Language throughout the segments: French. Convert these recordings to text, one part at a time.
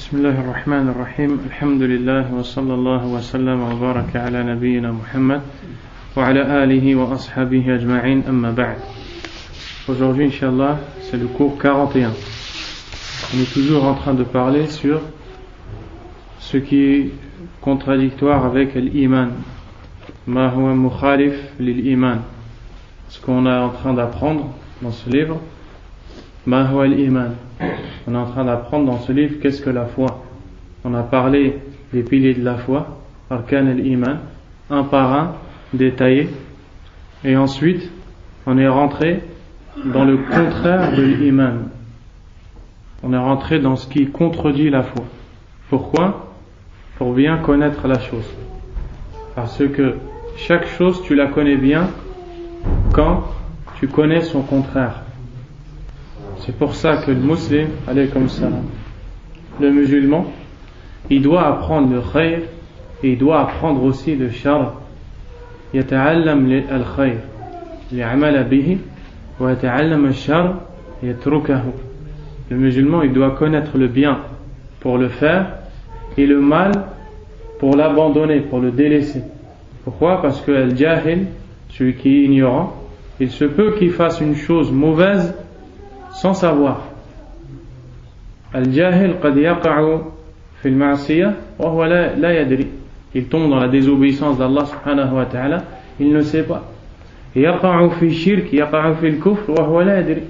بسم الله الرحمن الرحيم الحمد لله وصلى الله وسلم وبارك على نبينا محمد وعلى آله وأصحابه أجمعين أما بعد. Aujourd'hui, Inch'Allah, c'est le cours 41. On est toujours en train de parler sur ce qui est contradictoire avec l'iman. Ma huwa mukhalif lil-iman. Ce qu'on est en train d'apprendre dans ce livre. Ma huwa al-iman. On est en train d'apprendre dans ce livre qu'est-ce que la foi. On a parlé des piliers de la foi, arkan al-iman, un par un, détaillé. Et ensuite, on est rentré dans le contraire de l'iman. On est rentré dans ce qui contredit la foi. Pourquoi ? Pour bien connaître la chose. Parce que chaque chose, tu la connais bien quand tu connais son contraire. C'est pour ça que le musulman, le musulman, il doit apprendre le khayr et il doit apprendre aussi le shar. يتعلم الخير ليعمل به ويتعلم الشر يتركه. Le musulman, il doit connaître le bien pour le faire et le mal pour l'abandonner, pour le délaisser. Pourquoi ? Parce que al-jahil, celui qui est ignorant, il se peut qu'il fasse une chose mauvaise sans savoir. Al-jahil qad yaqa'u fi al-ma'siyah wa huwa la yadri. Il tombe dans la désobéissance d'Allah subhanahu wa ta'ala, il ne sait pas. Yaqa'u fi shirk, yaqa'u fi al-kufr wa huwa la yadri.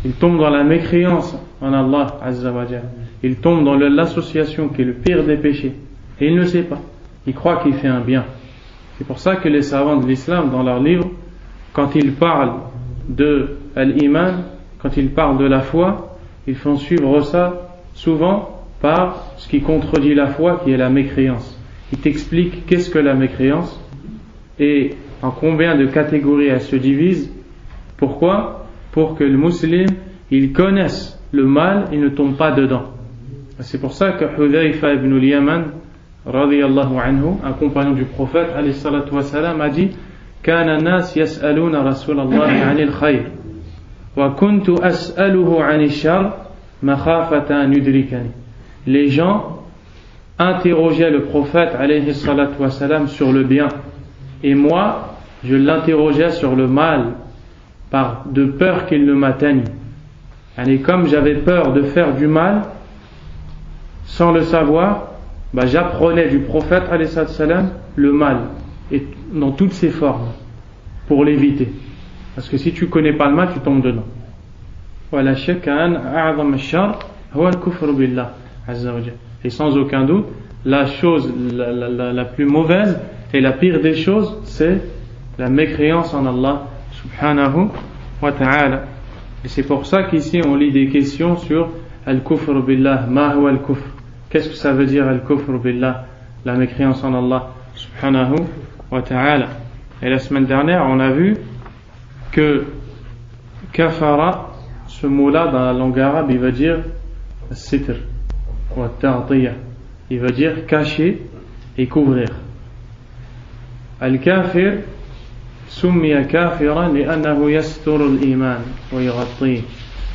Il tombe dans la mécréance en Allah azza wa jalla. Il tombe dans l'association qui est le pire des péchés et il ne sait pas. Il croit qu'il fait un bien. C'est pour ça que les savants de l'islam dans leurs livres, quand ils parlent de l'iman, quand ils parlent de la foi, ils font suivre ça souvent par ce qui contredit la foi, qui est la mécréance. Ils t'expliquent qu'est-ce que la mécréance et en combien de catégories elle se divise. Pourquoi ? Pour que le musulman, il connaisse le mal et ne tombe pas dedans. C'est pour ça que Hudhayfa ibn al-Yaman, radiyallahu anhu, un compagnon du prophète, alayhi salatu wa salam, a dit: Kana nas yas'aluna Rasulallahi 'anil khayr. وَكُنْتُ أَسْأَلُهُ عَنِ الشَّرِّ مَخَافَةَ أَنْ يُدْرِكَنِي. Les gens interrogeaient le prophète alayhi salatu wa salam sur le bien et moi je l'interrogeais sur le mal de peur qu'il ne m'atteigne. Et comme j'avais peur de faire du mal sans le savoir, j'apprenais du prophète alayhi salatu wa salam le mal et dans toutes ses formes pour l'éviter. Parce que si tu connais pas le mal, tu tombes dedans. Voilà, et sans aucun doute, la chose la plus mauvaise et la pire des choses, c'est la mécréance en Allah subhanahu wa ta'ala. Et c'est pour ça qu'ici on lit des questions sur al-kufr billah. Ma huwa al-kufr? Qu'est-ce que ça veut dire al-kufr billah? La mécréance en Allah subhanahu wa ta'ala. Et la semaine dernière, on a vu que kafara, ce mot-là dans la langue arabe, il veut dire sitr ou ta'tiya, il veut dire cacher et couvrir. Al-kafir summiya kafiran li'annahu yastur al-iman wa yughatti.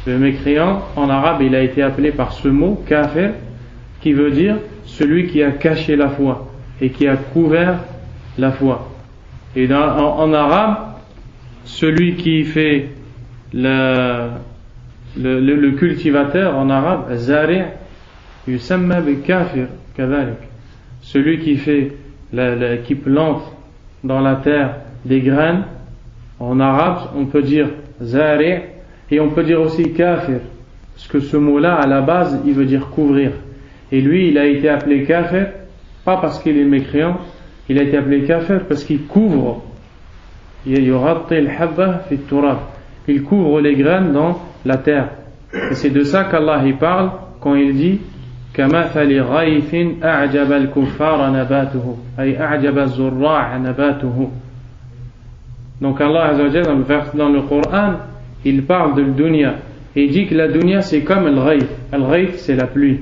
Le mécréant en arabe, il a été appelé par ce mot kafir qui veut dire celui qui a caché la foi et qui a couvert la foi. Et en arabe, celui qui fait le cultivateur en arabe, zari' yusamma bi kafir kadhalik. Celui qui fait qui plante dans la terre des graines, en arabe on peut dire zari' et on peut dire aussi kafir, parce que ce mot-là à la base il veut dire couvrir. Et lui il a été appelé kafir pas parce qu'il est mécréant, il a été appelé kafir parce qu'il couvre. Il couvre les graines dans la terre. Et c'est de ça qu'Allah y parle quand il dit كَمَثَلِ غَيْثٍ أَعْجَبَ الْكُفَّارَ نَبَاتُهُ أي أعجب الزراع نباته. Donc Allah Azza wa Jalla dans le Coran, il parle de la dunya et il dit que la dunya c'est comme le ghayth. Le ghayth c'est la pluie.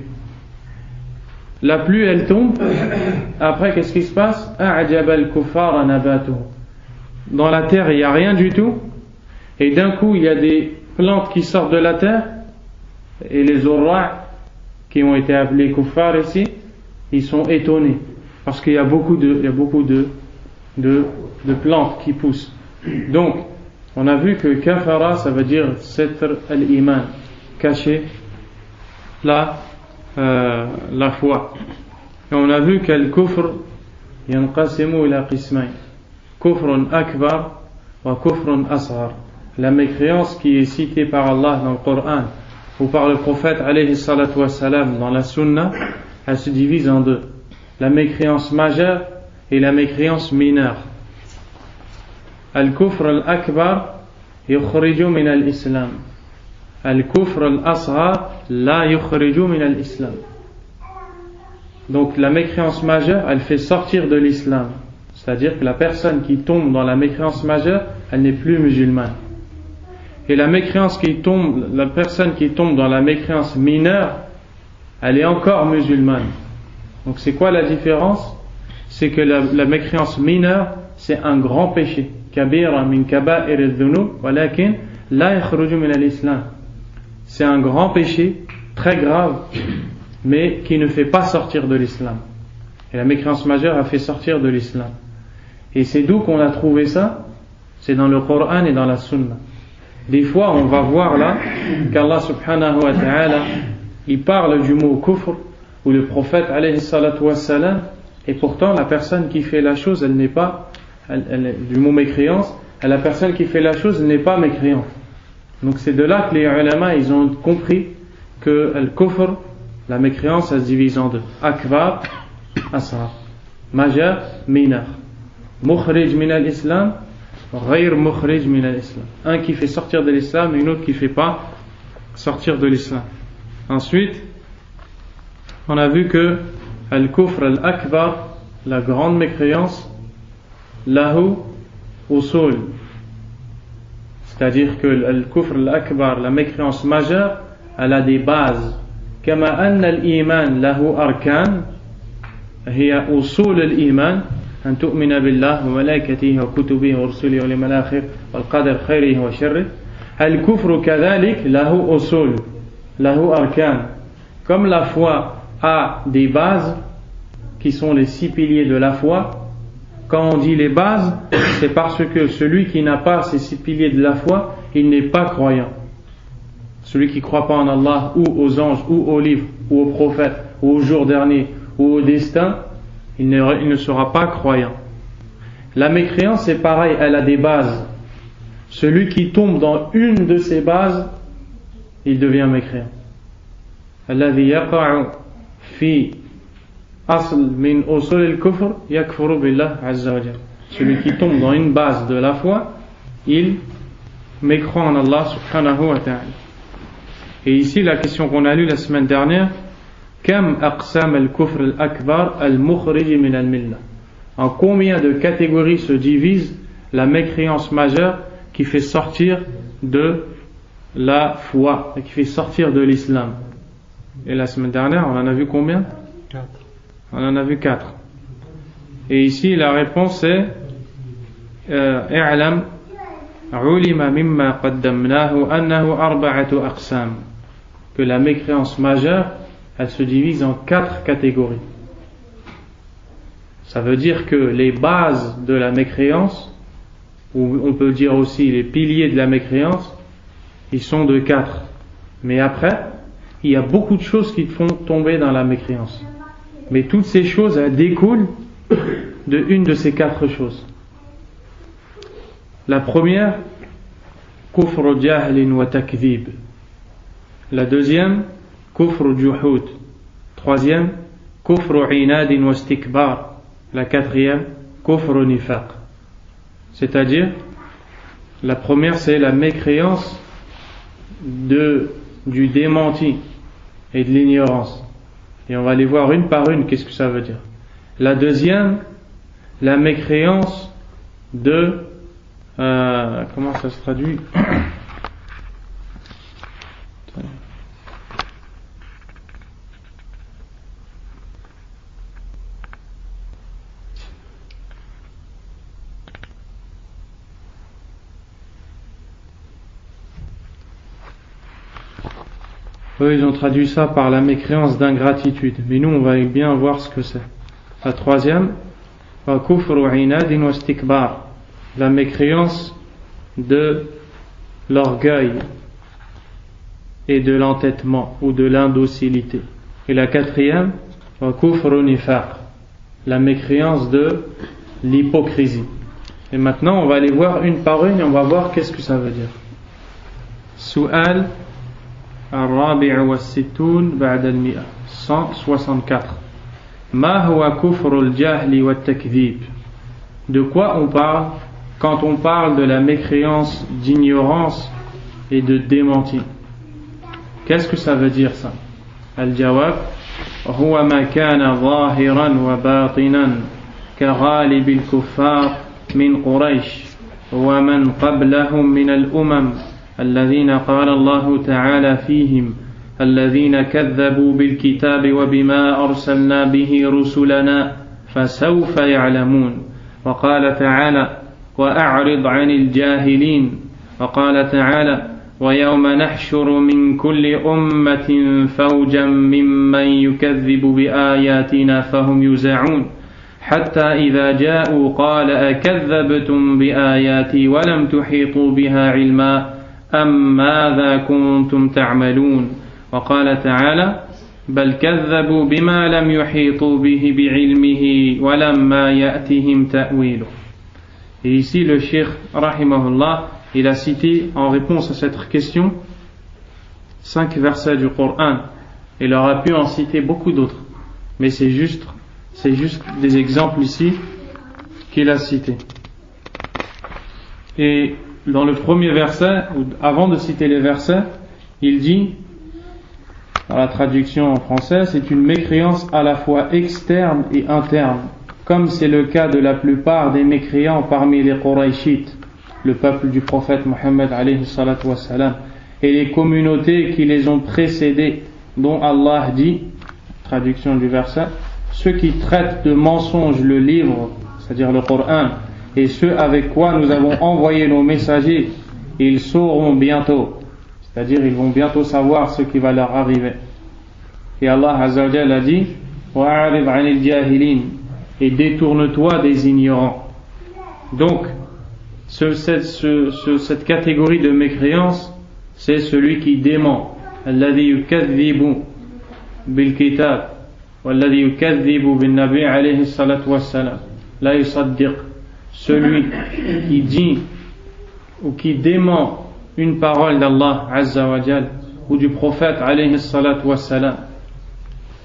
La pluie elle tombe, après qu'est-ce qui se passe? أَعْجَبَ الْكُفَّارَ نَبَاتُهُ. Dans la terre il n'y a rien du tout et d'un coup il y a des plantes qui sortent de la terre et les zurra', qui ont été appelés kuffar ici, ils sont étonnés parce qu'il y a beaucoup de plantes qui poussent. Donc, on a vu que kafara, ça veut dire satr al-iman, cacher la foi. Et on a vu qu'al kufr yanqasimu ila qismayn, kufrun akbar wa kufrun asghar. La mécréance qui est citée par Allah dans le Coran ou par le prophète alayhi salatu wassalam dans la sunna, elle se divise en deux: la mécréance majeure et la mécréance mineure. Al-kufr al-akbar yukhriju min al-islam, al-kufr al-asghar la yukhriju min al-islam. Donc la mécréance majeure, elle fait sortir de l'islam, c'est-à-dire que la personne qui tombe dans la mécréance majeure, elle n'est plus musulmane. Et la personne qui tombe dans la mécréance mineure, elle est encore musulmane. Donc c'est quoi la différence? C'est que la mécréance mineure, c'est un grand péché. Kabira min kaba'ir al-dhunub, walakin la yakhruju min al-islam. C'est un grand péché, très grave, mais qui ne fait pas sortir de l'islam. Et la mécréance majeure a fait sortir de l'islam. Et c'est d'où qu'on a trouvé ça? C'est dans le Coran et dans la Sunna. Des fois, on va voir là qu'Allah subhanahu wa ta'ala, il parle du mot kufr, ou le prophète alayhi salatu wassalam, et pourtant la personne qui fait la chose, elle n'est pas, du mot mécréance, la personne qui fait la chose n'est pas mécréante. Donc c'est de là que les ulama, ils ont compris que le kufr, la mécréance, elle se divise en deux: akbar, asghar, majeur, mineur, mukhrij min al-islam, ghayr mukhrij min al-islam. Un qui fait sortir de l'islam et une autre qui ne fait pas sortir de l'islam. Ensuite, on a vu que al-kufr al-akbar, la grande mécréance, lahu usul, c'est-à-dire que al-kufr al-akbar, la mécréance majeure, elle a des bases. Kama anna al-iman lahu arkan, hiya usul al-iman, أن تؤمن بالله وملائكته وكتبه ورسله واليوم الآخر والقدر خيره وشره. الكفر كذلك له أصول له أركان. Comme la foi a des bases qui sont les 6 piliers de la foi, quand on dit les bases, c'est parce que celui qui n'a pas ces 6 piliers de la foi, il n'est pas croyant. Celui qui ne croit pas en Allah ou aux anges ou aux livres ou aux prophètes ou au jour dernier ou au destin, il ne sera pas croyant. La mécréance, c'est pareil, elle a des bases. Celui qui tombe dans une de ces bases, il devient mécréant. Alladhi yaqa'u fi asl min usul al-kufr yakfuru billah azza wa jalla. Celui qui tombe dans une base de la foi, il mécroit en Allah subhanahu wa ta'ala. Et ici, la question qu'on a lue la semaine dernière: Kam aqsam al-kufr al-akbar al-mukhrij min al-millah. En combien de catégories se divise la mécréance majeure qui fait sortir de la foi, qui fait sortir de l'islam? Et la semaine dernière, on en a vu combien? 4. On en a vu 4. Et ici, la réponse est i'lam ulima mimma qaddamnahu annahu arba'atu aqsam. Que la mécréance majeure, elle se divise en 4 catégories. Ça veut dire que les bases de la mécréance, ou on peut dire aussi les piliers de la mécréance, ils sont de 4. Mais après, il y a beaucoup de choses qui te font tomber dans la mécréance. Mais toutes ces choses, elles découlent de une de ces 4 choses. La première, kufr jahlin wa takdhib. La deuxième, kufr juhud. Troisième, kufr inadin wa istikbar. La quatrième, kufr nifaq. C'est-à-dire, la première, c'est la mécréance du démenti et de l'ignorance. Et on va les voir une par une, qu'est-ce que ça veut dire. La deuxième, la mécréance de... comment ça se traduit? Eux, ils ont traduit ça par la mécréance d'ingratitude. Mais nous, on va bien voir ce que c'est. La troisième, wa kufru inadin wa istikbar, la mécréance de l'orgueil et de l'entêtement ou de l'indocilité. Et la quatrième, wa kufru nifaq, la mécréance de l'hypocrisie. Et maintenant, on va aller voir une par une et on va voir qu'est-ce que ça veut dire. Su'al الرابع والستون بعد المئة 164. ما هو كفر الجهل والتكذيب. De quoi on parle quand on parle de la mécréance, d'ignorance et de démenti? Qu'est-ce que ça veut dire ça? الجواب هو ما كان ظاهرا وباطنا كغالب الكفار من قريش ومن قبلهم من الأمم الذين قال الله تعالى فيهم الذين كذبوا بالكتاب وبما أرسلنا به رسلنا فسوف يعلمون. وقال تعالى وأعرض عن الجاهلين. وقال تعالى ويوم نحشر من كل أمة فوجا ممن يكذب بآياتنا فهم يوزعون حتى إذا جاءوا قال أكذبتم بآياتي ولم تحيطوا بها علما أم ماذا كنتم تعملون. وقال تعالى بل كذبوا بما لم يحيطوا به بعلمه ولما يأتهم تأويله. Et ici le Cheikh rahimahullah, il a cité en réponse à cette question 5 versets du Coran. Il aurait pu en citer beaucoup d'autres, mais c'est juste des exemples ici qu'il a cités. Et dans le premier verset, ou avant de citer les versets, il dit, dans la traduction en français, c'est une mécréance à la fois externe et interne, comme c'est le cas de la plupart des mécréants parmi les Qurayshites, le peuple du prophète Mohammed alayhi salatu wassalam, et les communautés qui les ont précédés, dont Allah dit, traduction du verset, ceux qui traitent de mensonges le livre, c'est-à-dire le Coran, et ceux avec quoi nous avons envoyé nos messagers, ils sauront bientôt, c'est-à-dire ils vont bientôt savoir ce qui va leur arriver. Et Allah Azza wa Jalla a dit wa'arid 'anil jahilin, et détourne-toi des ignorants. Donc cette catégorie de mécréance, c'est celui qui dément, alladhi yukadhibu bil kitab walladhi yukadhibu bin nabi alayhi salatu wassalam la yusaddiq, celui qui dit ou qui dément une parole d'Allah Azza wa Jal ou du prophète alayhi salatu wassalam.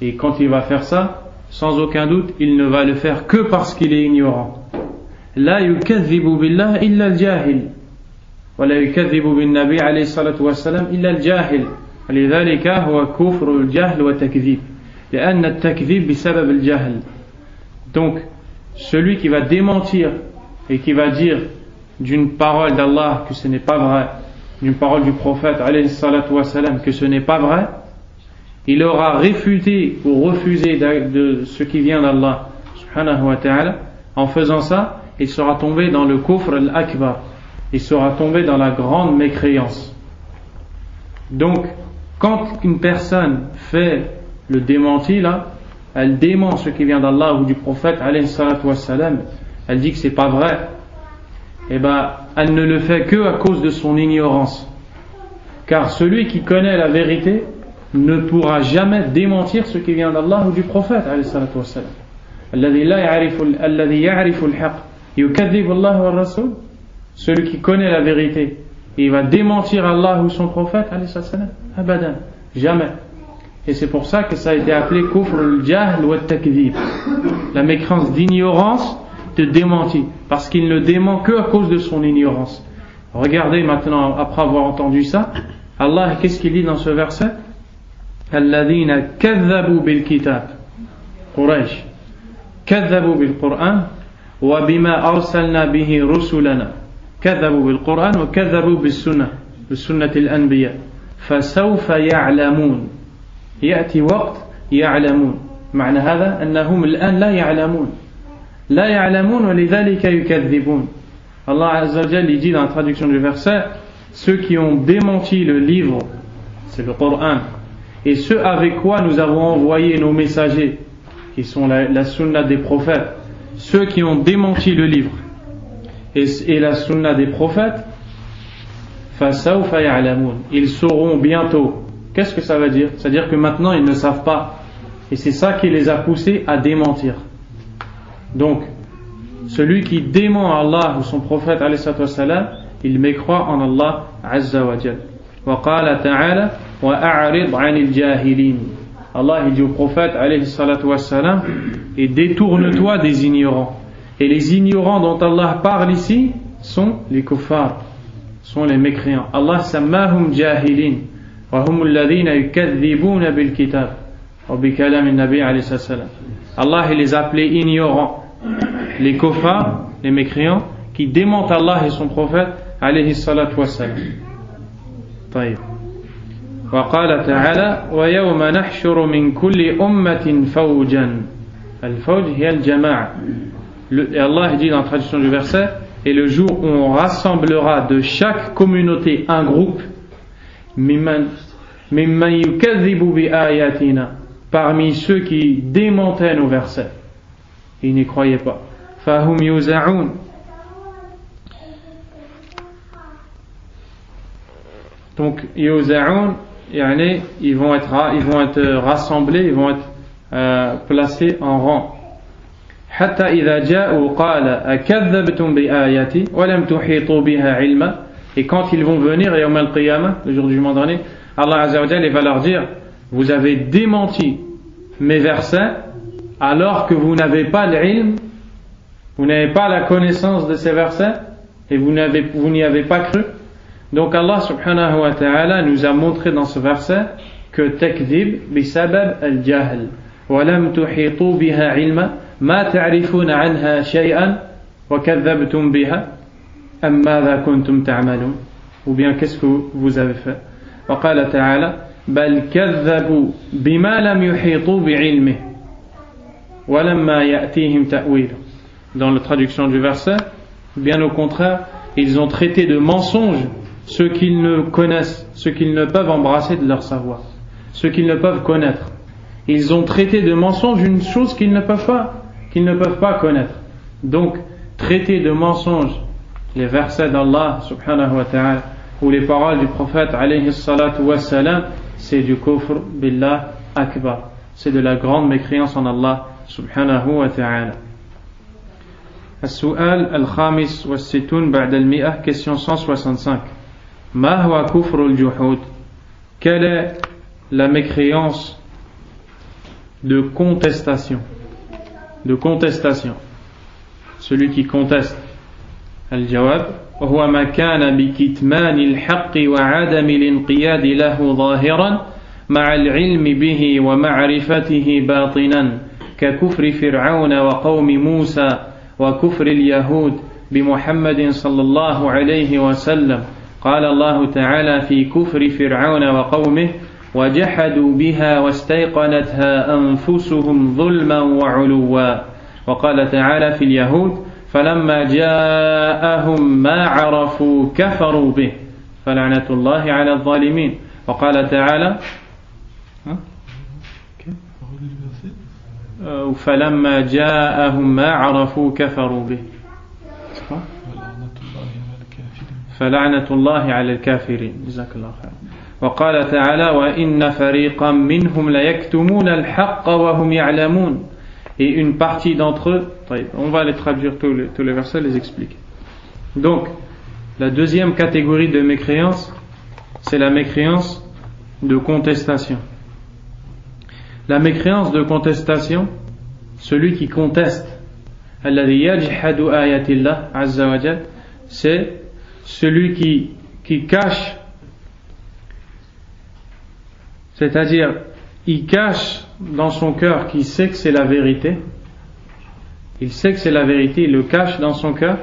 Et quand il va faire ça, sans aucun doute, il ne va le faire que parce qu'il est ignorant. La yukadhibu billah illa al-jahil wa la yukadhibu bin nabi alayhi salatu wassalam illa al-jahil. لذلك هو كفر الجهل والتكذيب لأن التكذيب بسبب الجهل. Donc celui qui va démentir et qui va dire d'une parole d'Allah que ce n'est pas vrai, d'une parole du prophète alayhi salatu wassalam que ce n'est pas vrai, il aura réfuté ou refusé de ce qui vient d'Allah subhanahu wa ta'ala. En faisant ça, il sera tombé dans le kufr al-akbar, il sera tombé dans la grande mécréance. Donc quand une personne fait le démenti là, elle dément ce qui vient d'Allah ou du prophète alayhi salatu wassalam, elle dit que c'est pas vrai, et elle ne le fait que à cause de son ignorance, car celui qui connaît la vérité ne pourra jamais démentir ce qui vient d'Allah ou du prophète alayhi salatu wassalam. Alladhi ya'rifu al-haqq yukadhibu Allah wa ar-rasul, celui qui connaît la vérité et il va démentir Allah ou son prophète alayhi salatu wassalam, abadan, jamais. Et c'est pour ça que ça a été appelé kufr al-jahl wa at-takdhib, la mécréance d'ignorance, de démenti, parce qu'il ne dément que à cause de son ignorance. Regardez maintenant, après avoir entendu ça, Allah, qu'est-ce qu'il dit dans ce verset? Alladhina kadhabu bil kitab, Quraysh, kadhabu bil Qur'an wa bima arsalna bihi rusulana, kadhabu bil Qur'an wa kadhabu bis sunnah, bis sunnati al-anbiya, fasawfa ya'lamun. يأتي وقت يعلمون. معنى هذا أنهم الآن لا يعلمون ولذلك يكذبون. Allah Azza wa Jalla dit dans la traduction du verset, ceux qui ont démenti le livre, c'est le Coran, et ce avec quoi nous avons envoyé nos messagers, qui sont la sunna des prophètes, ceux qui ont démenti le livre et la sunna des prophètes, fasawfa ya'lamun, ils sauront bientôt. Qu'est-ce que ça veut dire? C'est-à-dire que maintenant ils ne savent pas, et c'est ça qui les a poussés à démentir. Donc celui qui dément Allah ou son prophète alayhi salatu wassalam, il mécroit en Allah azza wa jal. Wa qala ta'ala wa a'rid 'anil jahilin. Allah il dit au prophète alayhi salatu wassalam, et détourne-toi des ignorants. Et les ignorants dont Allah parle ici sont les kuffars, sont les mécréants. Allah sammahum jahilin wa hum alladhina yukadhibuna bil kitab wa bi kalam an-nabi alayhi salam. Allah il les appelait ignorants, les kuffars, les mécréants qui démentent Allah et son prophète alayhi salatu wassalam. طيب. وقال تعالى ويوم نحشر من كل أمة فوجا. الفوج هي الجماعة. Et Allah dit dans la traduction du verset, et le jour où on rassemblera de chaque communauté un groupe, mimman yukadhibu bi ayatina, parmi ceux qui démentaient nos versets, ils n'y croyaient pas. Fahum yuza'un. Donc yuza'un, ils vont être rassemblés, ils vont être placés en rang. حتى إذا جاءوا قال أكذبتم بآياتي ولم تحيطوا بها علما. Et quand ils vont venir yawm al-qiyamah, le jour du jugement dernier, Allah Azza wa Jalla va leur dire, vous avez démenti mes versets alors que vous n'avez pas l'ilm, vous n'avez pas la connaissance de ces versets et vous n'y avez pas cru. Donc Allah subhanahu wa ta'ala nous a montré dans ce verset que takdhib bisabab al-jahl wa lam tuhitu biha ilma ما تعرفون عنها شيئا وكذبتم بها أم ماذا كنتم تعملون. Ou bien qu'est-ce que vous avez fait. وقال تعالى بل كذبوا بما لم يحيطوا بعلمه ولما يأتيهم تأويله. Dans la traduction du verset, bien au contraire, ils ont traité de mensonges ceux qu'ils ne connaissent, ceux qu'ils ne peuvent embrasser de leur savoir, ceux qu'ils ne peuvent connaître. Ils ont traité de mensonges une chose qu'ils ne peuvent pas connaître. Donc, traiter de mensonges les versets d'Allah subhanahu wa ta'ala ou les paroles du prophète alayhi salatu wa salam, c'est du kufr billah akbar, c'est de la grande mécréance en Allah subhanahu wa ta'ala. السؤال الخامس والستون بعد المئة, question 165. ما هو كفر الجحود? Quelle est la mécréance de contestation? De contestation, celui qui conteste. الجواب وهو ما كان بكتمان الحق وعدم الانقياد له ظاهرا مع العلم به ومعرفته باطنا ككفر فرعون وقوم موسى وكفر اليهود بمحمد صلى الله عليه وسلم. قال الله تعالى في كفر فرعون وقومه وجحدوا بها واستيقنتها أنفسهم ظلما وعلوا. وقال تعالى في اليهود فلما جاءهم ما عرفوا كفروا به فلعنة الله على الظالمين. وقال تعالى فلما جاءهم ما عرفوا كفروا به فلعنة الله على الكافرين. جزاك الله خير. وقال تعالى وإن فريقا منهم ليكتمون الحق وهم يعلمون. Et une partie d'entre eux, on va les traduire tous les versets, les expliquer. Donc, la deuxième catégorie de mécréance, c'est la mécréance de contestation. La mécréance de contestation, celui qui conteste, alladhi yajhadu ayatillah azza wa jal, c'est celui qui cache, c'est-à-dire il cache dans son cœur qu'il sait que c'est la vérité, il sait que c'est la vérité, il le cache dans son cœur,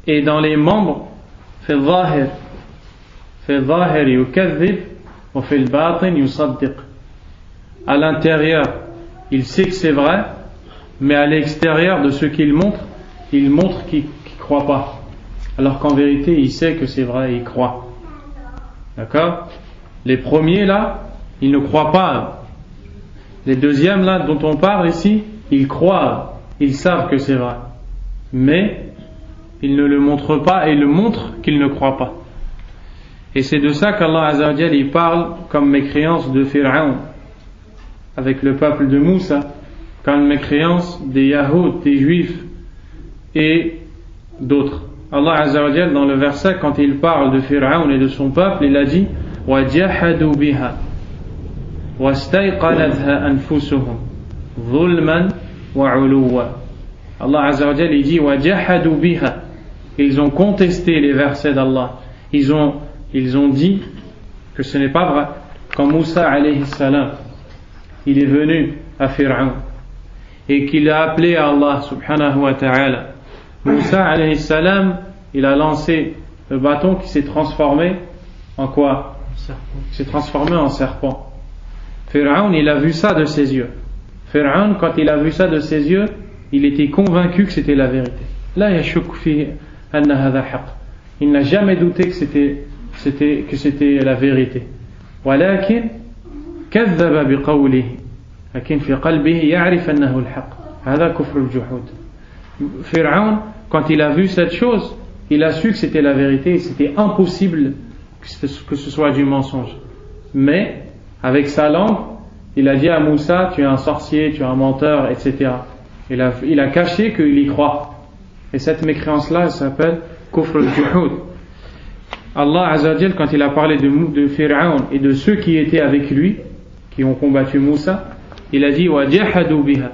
et dans les membres في الظاهر يكذب وفي الباطن يصدق. À l'intérieur il sait que c'est vrai, mais à l'extérieur de ce qu'il montre qu'il ne croit pas, alors qu'en vérité il sait que c'est vrai et il croit. D'accord? Les premiers là, ils ne croient pas. Les deuxièmes là dont on parle ici, ils croient, ils savent que c'est vrai, mais ils ne le montrent pas et le montrent qu'ils ne croient pas. Et c'est de ça qu'Allah Azza wa Jal il parle comme mécréance de Pharaon avec le peuple de Moussa, comme mécréance des Yahoud, des Juifs et d'autres. Allah Azza wa Jal dans le verset quand il parle de Pharaon et de son peuple, il a dit وَجَحَدُوا بِهَا وَاسْتَيْقَنَتْهَا أَنفُسُهُمْ ظُلْمًا وَعُلُوًّا. Allah Azza wa Jal il dit وَجَحَدُوا بِهَا. Ils ont contesté les versets d'Allah. Ils ont dit que ce n'est pas vrai. Quand Moussa alayhi salam il est venu à Pharaon et qu'il a appelé à Allah subhanahu wa ta'ala, Moussa alayhi salam il a lancé le bâton qui s'est transformé en quoi? Il s'est transformé en serpent. Pharaon il a vu ça de ses yeux. Pharaon quand il a vu ça de ses yeux, il était convaincu que c'était la vérité. La yashuk fi anna hadha haqq. Il n'a jamais douté que c'était la vérité. ولكن كذب بقوله لكن في قلبه يعرف أنه الحق. هذا كفر الجحود. Pharaon quand il a vu cette chose, il a su que c'était la vérité et c'était impossible que ce soit du mensonge. Mais avec sa langue, il a dit à Moussa, tu es un sorcier, tu es un menteur, etc. Il a caché qu'il y croit. Et cette mécréance-là, elle s'appelle kufr al-juhud. Allah Azza wa Jal, quand il a parlé de Pharaon et de ceux qui étaient avec lui, qui ont combattu Moussa, il a dit وَجَحَدُوا بِهَا.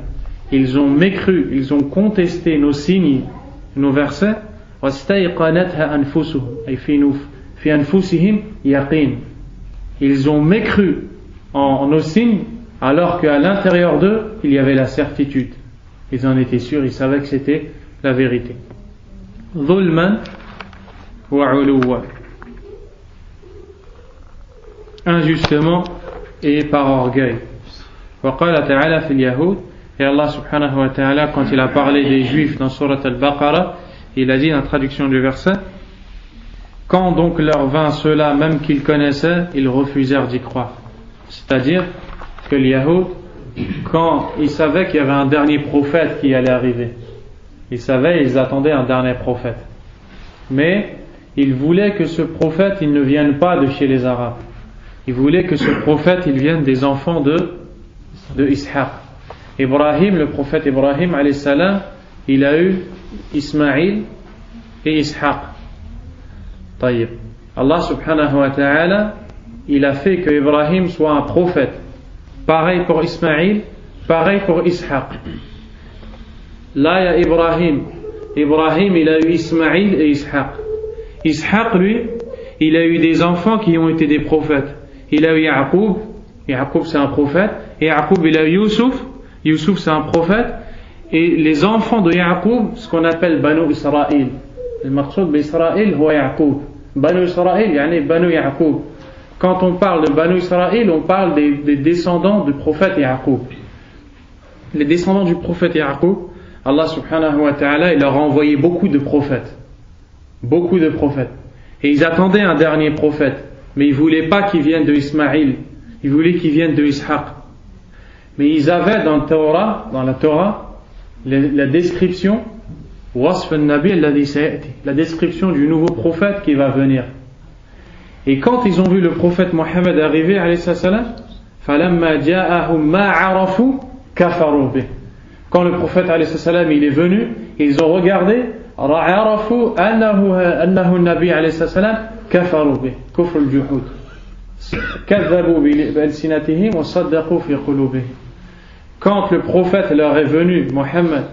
Ils ont mécru, ils ont contesté nos signes, nos versets. وَاسْتَيْقَنَتْهَا أَنفُسُهُمْ أي في أنفسهم يقين. Ils ont mécru en nos signes, alors qu'à l'intérieur d'eux, il y avait la certitude. Ils en étaient sûrs, ils savaient que c'était la vérité. ظُلْمًا وَعُلُوًّا. Injustement et par orgueil. وقال تعالى في اليهود. Et Allah subhanahu wa ta'ala quand il a parlé des juifs dans Surat al-Baqarah, il a dit en traduction du verset, quand donc leur vint cela même qu'ils connaissaient, ils refusèrent d'y croire. C'est-à-dire que les Yahoud, quand ils savaient qu'il y avait un dernier prophète qui allait arriver, ils attendaient un dernier prophète, mais ils voulaient que ce prophète il ne vienne pas de chez les Arabes. Ils voulaient que ce prophète il vienne des enfants de Ishaq. Ibrahim, le prophète Ibrahim alayhi salam, il a eu Ismaïl et Ishaq. Taïb. Allah subhanahu wa ta'ala, il a fait que Ibrahim soit un prophète. Pareil pour Ismaïl, pareil pour Ishaq. Là, il y a Ibrahim. Ibrahim, il a eu Ismaïl et Ishaq. Ishaq, lui, il a eu des enfants qui ont été des prophètes. Il a eu Yaqub. Yaqub, c'est un prophète. Et Yaqub, il a eu Youssouf. Youssouf, c'est un prophète. Et les enfants de Yaqub, ce qu'on appelle Banu Israël. Le maqsoud d'Israël, c'est Yaqub. Banu Israël, yani Banu Yaqub. Quand on parle de Banu Israël, on parle des descendants du prophète Yaqub. Les descendants du prophète Yaqub, Allah subhanahu wa ta'ala, il leur a envoyé beaucoup de prophètes. Beaucoup de prophètes. Et ils attendaient un dernier prophète. Mais ils ne voulaient pas qu'il vienne de Ismaïl. Ils voulaient qu'il vienne de Ishaq. Mais ils avaient dans la Torah, la description, la description du nouveau prophète qui va venir. Et quand ils ont vu le prophète Mohammed arriver, alayhi salam, فَلَمَّا جَاءَهُمْ مَا عَرَفُوا كَفَرُوا بِهِ. Quand le prophète alayhi salam il est venu, ils ont regardé, عَرَفُوا أَنَّهُ النَّبِي alayhi salam كَفَرُوا بِهِ كُفْرُ الْجُحُودِ كَذَّبُوا بِأَلْسِنَتِهِمْ وَصَدَّقُوا فِي قُلُوبِهِمْ. Quand le prophète leur est venu, Mohammed,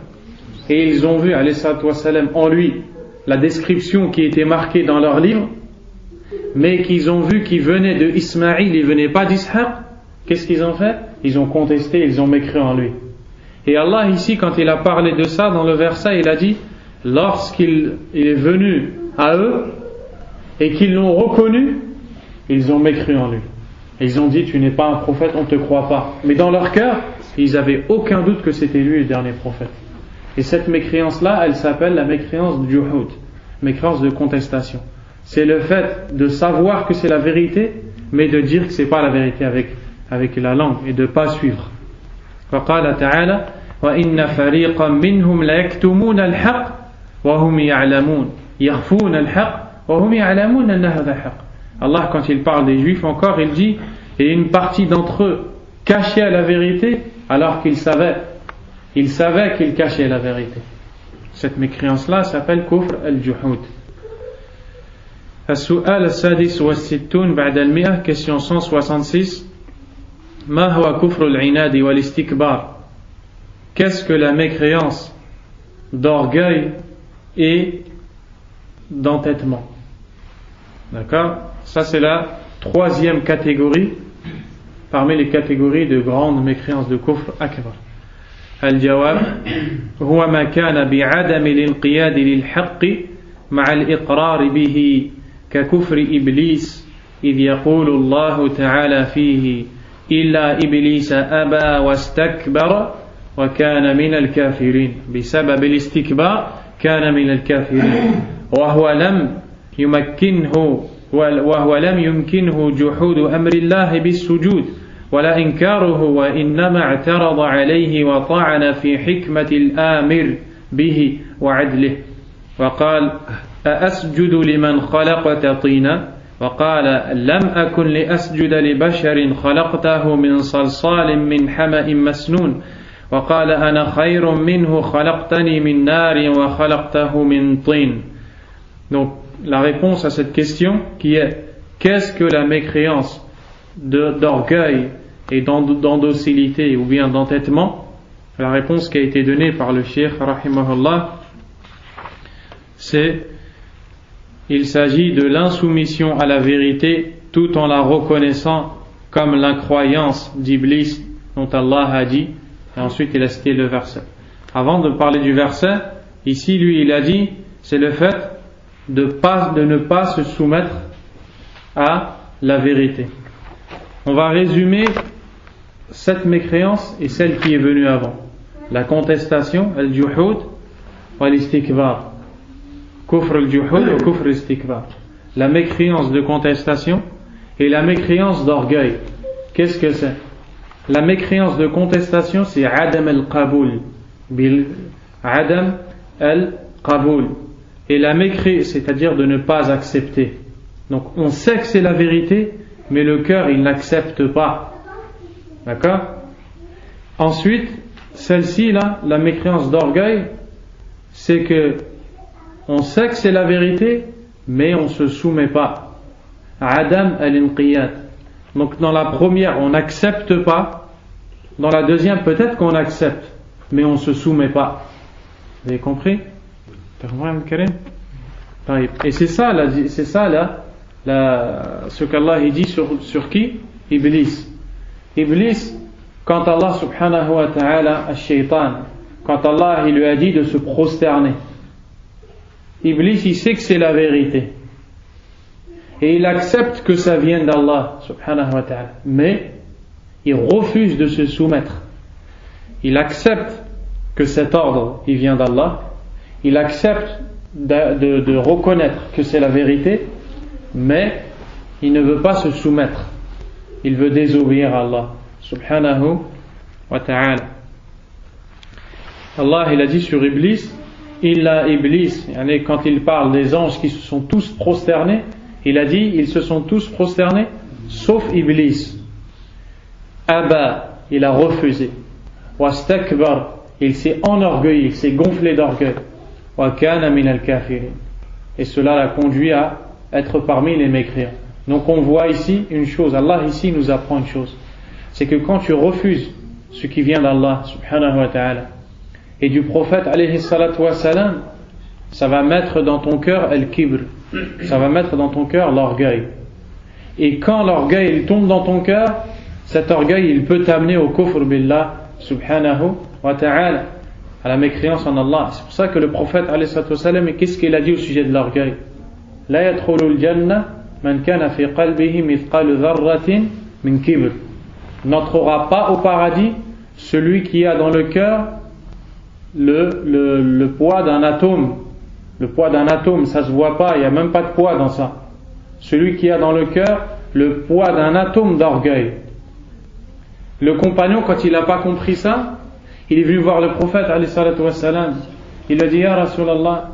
et ils ont vu alayhi salam en lui la description qui était marquée dans leur livre, mais qu'ils ont vu qu'il venait de Ismaïl, il venait pas d'Ishaq, qu'est-ce qu'ils ont fait? Ils ont contesté, ils ont mécru en lui. Et Allah ici, quand il a parlé de ça dans le verset, il a dit, lorsqu'il est venu à eux et qu'ils l'ont reconnu, ils ont mécru en lui. Et ils ont dit, tu n'es pas un prophète, on ne te croit pas. Mais dans leur cœur, ils n'avaient aucun doute que c'était lui le dernier prophète. Et cette mécréance-là, elle s'appelle la mécréance du juhud, mécréance de contestation. C'est le fait de savoir que c'est la vérité, mais de dire que c'est pas la vérité avec la langue et de ne pas suivre. وقال تعالى وإن فريقا منهم ليكتمون الحق وهم يعلمون يخفون الحق وهم يعلمون أن هذا حق. Allah, quand il parle des juifs encore, il dit et une partie d'entre eux cachait la vérité alors qu'ils savaient qu'ils cachaient la vérité. Cette mécréance-là s'appelle kufr al-juhud. السؤال السادس والستون بعد المئة, question 166. ما هو كفر العناد والاستكبار? Qu'est-ce que la mécréance d'orgueil et d'entêtement? D'accord? Ça c'est la troisième catégorie parmi les catégories de grandes mécréances de kufr akbar. الجواب هو ما كان بعدم الانقياد للحق مع الإقرار به ككفر إبليس إذ يقول الله تعالى فيه إلا إبليس أبى واستكبر وكان من الكافرين. بسبب الاستكبار كان من الكافرين وهو لم يمكنه جحود أمر الله بالسجود ولا إنكاره وإنما اعترض عليه وطعن في حكمة الآمر به وعدله وقال أأسجد لمن خلقت طينا وقال لم أكن لأسجد لبشر خلقته من صلصال من حمأ مسنون وقال أنا خير منه خلقتني من نار وخلقته من طين. Donc la réponse à cette question qui est qu'est-ce que la mécréance d'orgueil et d'endocilité ou bien d'entêtement, la réponse qui a été donnée par le cheikh rahimahullah, c'est il s'agit de l'insoumission à la vérité tout en la reconnaissant comme l'incroyance d'Iblis dont Allah a dit, et ensuite il a cité le verset. Avant de parler du verset, ici lui il a dit c'est le fait de ne pas se soumettre à la vérité. On va résumer cette mécréance et celle qui est venue avant. La contestation, al-juhud wa al-istikbar. Kufr al-juhud wa kufr al-istikbar. La mécréance de contestation et la mécréance d'orgueil. Qu'est-ce que c'est? La mécréance de contestation, c'est adam al-qaboul. Adam al-qaboul. Et la mécréance, c'est-à-dire de ne pas accepter. Donc on sait que c'est la vérité, mais le cœur il n'accepte pas. D'accord? Ensuite, celle-ci là, la mécréance d'orgueil, c'est que on sait que c'est la vérité, mais on se soumet pas. Adam al-inqiyad. Donc dans la première, on n'accepte pas. Dans la deuxième, peut-être qu'on accepte, mais on se soumet pas. Vous avez compris? Et c'est ça ce qu'Allah dit sur qui? Iblis. Iblis, quand Allah subhanahu wa ta'ala al-shaytan, quand Allah il lui a dit de se prosterner, Iblis il sait que c'est la vérité et il accepte que ça vienne d'Allah subhanahu wa ta'ala, mais il refuse de se soumettre. Il accepte que cet ordre il vient d'Allah, il accepte de reconnaître que c'est la vérité, mais il ne veut pas se soumettre, il veut désobéir à Allah subhanahu wa ta'ala. Allah il a dit sur Iblis, illa Iblis, quand il parle des anges qui se sont tous prosternés, il a dit ils se sont tous prosternés sauf Iblis. Aba, il a refusé. Wastakbar, il s'est enorgueilli, il s'est gonflé d'orgueil. Wa kana min al-kafirin, et cela l'a conduit à être parmi les mécréants. Donc on voit ici une chose, Allah ici nous apprend une chose, c'est que quand tu refuses ce qui vient d'Allah subhanahu wa ta'ala et du prophète alayhi salatu wa salam, ça va mettre dans ton cœur al-kibr, ça va mettre dans ton cœur l'orgueil. Et quand l'orgueil il tombe dans ton cœur, cet orgueil il peut t'amener au kufr billah subhanahu wa ta'ala, à la mécréance en Allah. C'est pour ça que le prophète alayhi salatu wa salam, qu'est-ce qu'il a dit au sujet de l'orgueil? La yadkhulul jannah man kana fi qalbihi mithqal dharratin min kibr. N'entrera pas au paradis celui qui a dans le cœur le poids d'un atome. Le poids d'un atome, ça se voit pas, il n'y a même pas de poids dans ça. Celui qui a dans le cœur le poids d'un atome d'orgueil. Le compagnon, quand il n'a pas compris ça, il est venu voir le prophète alayhi salatu wassalam. Il a dit Ya Rasulallah,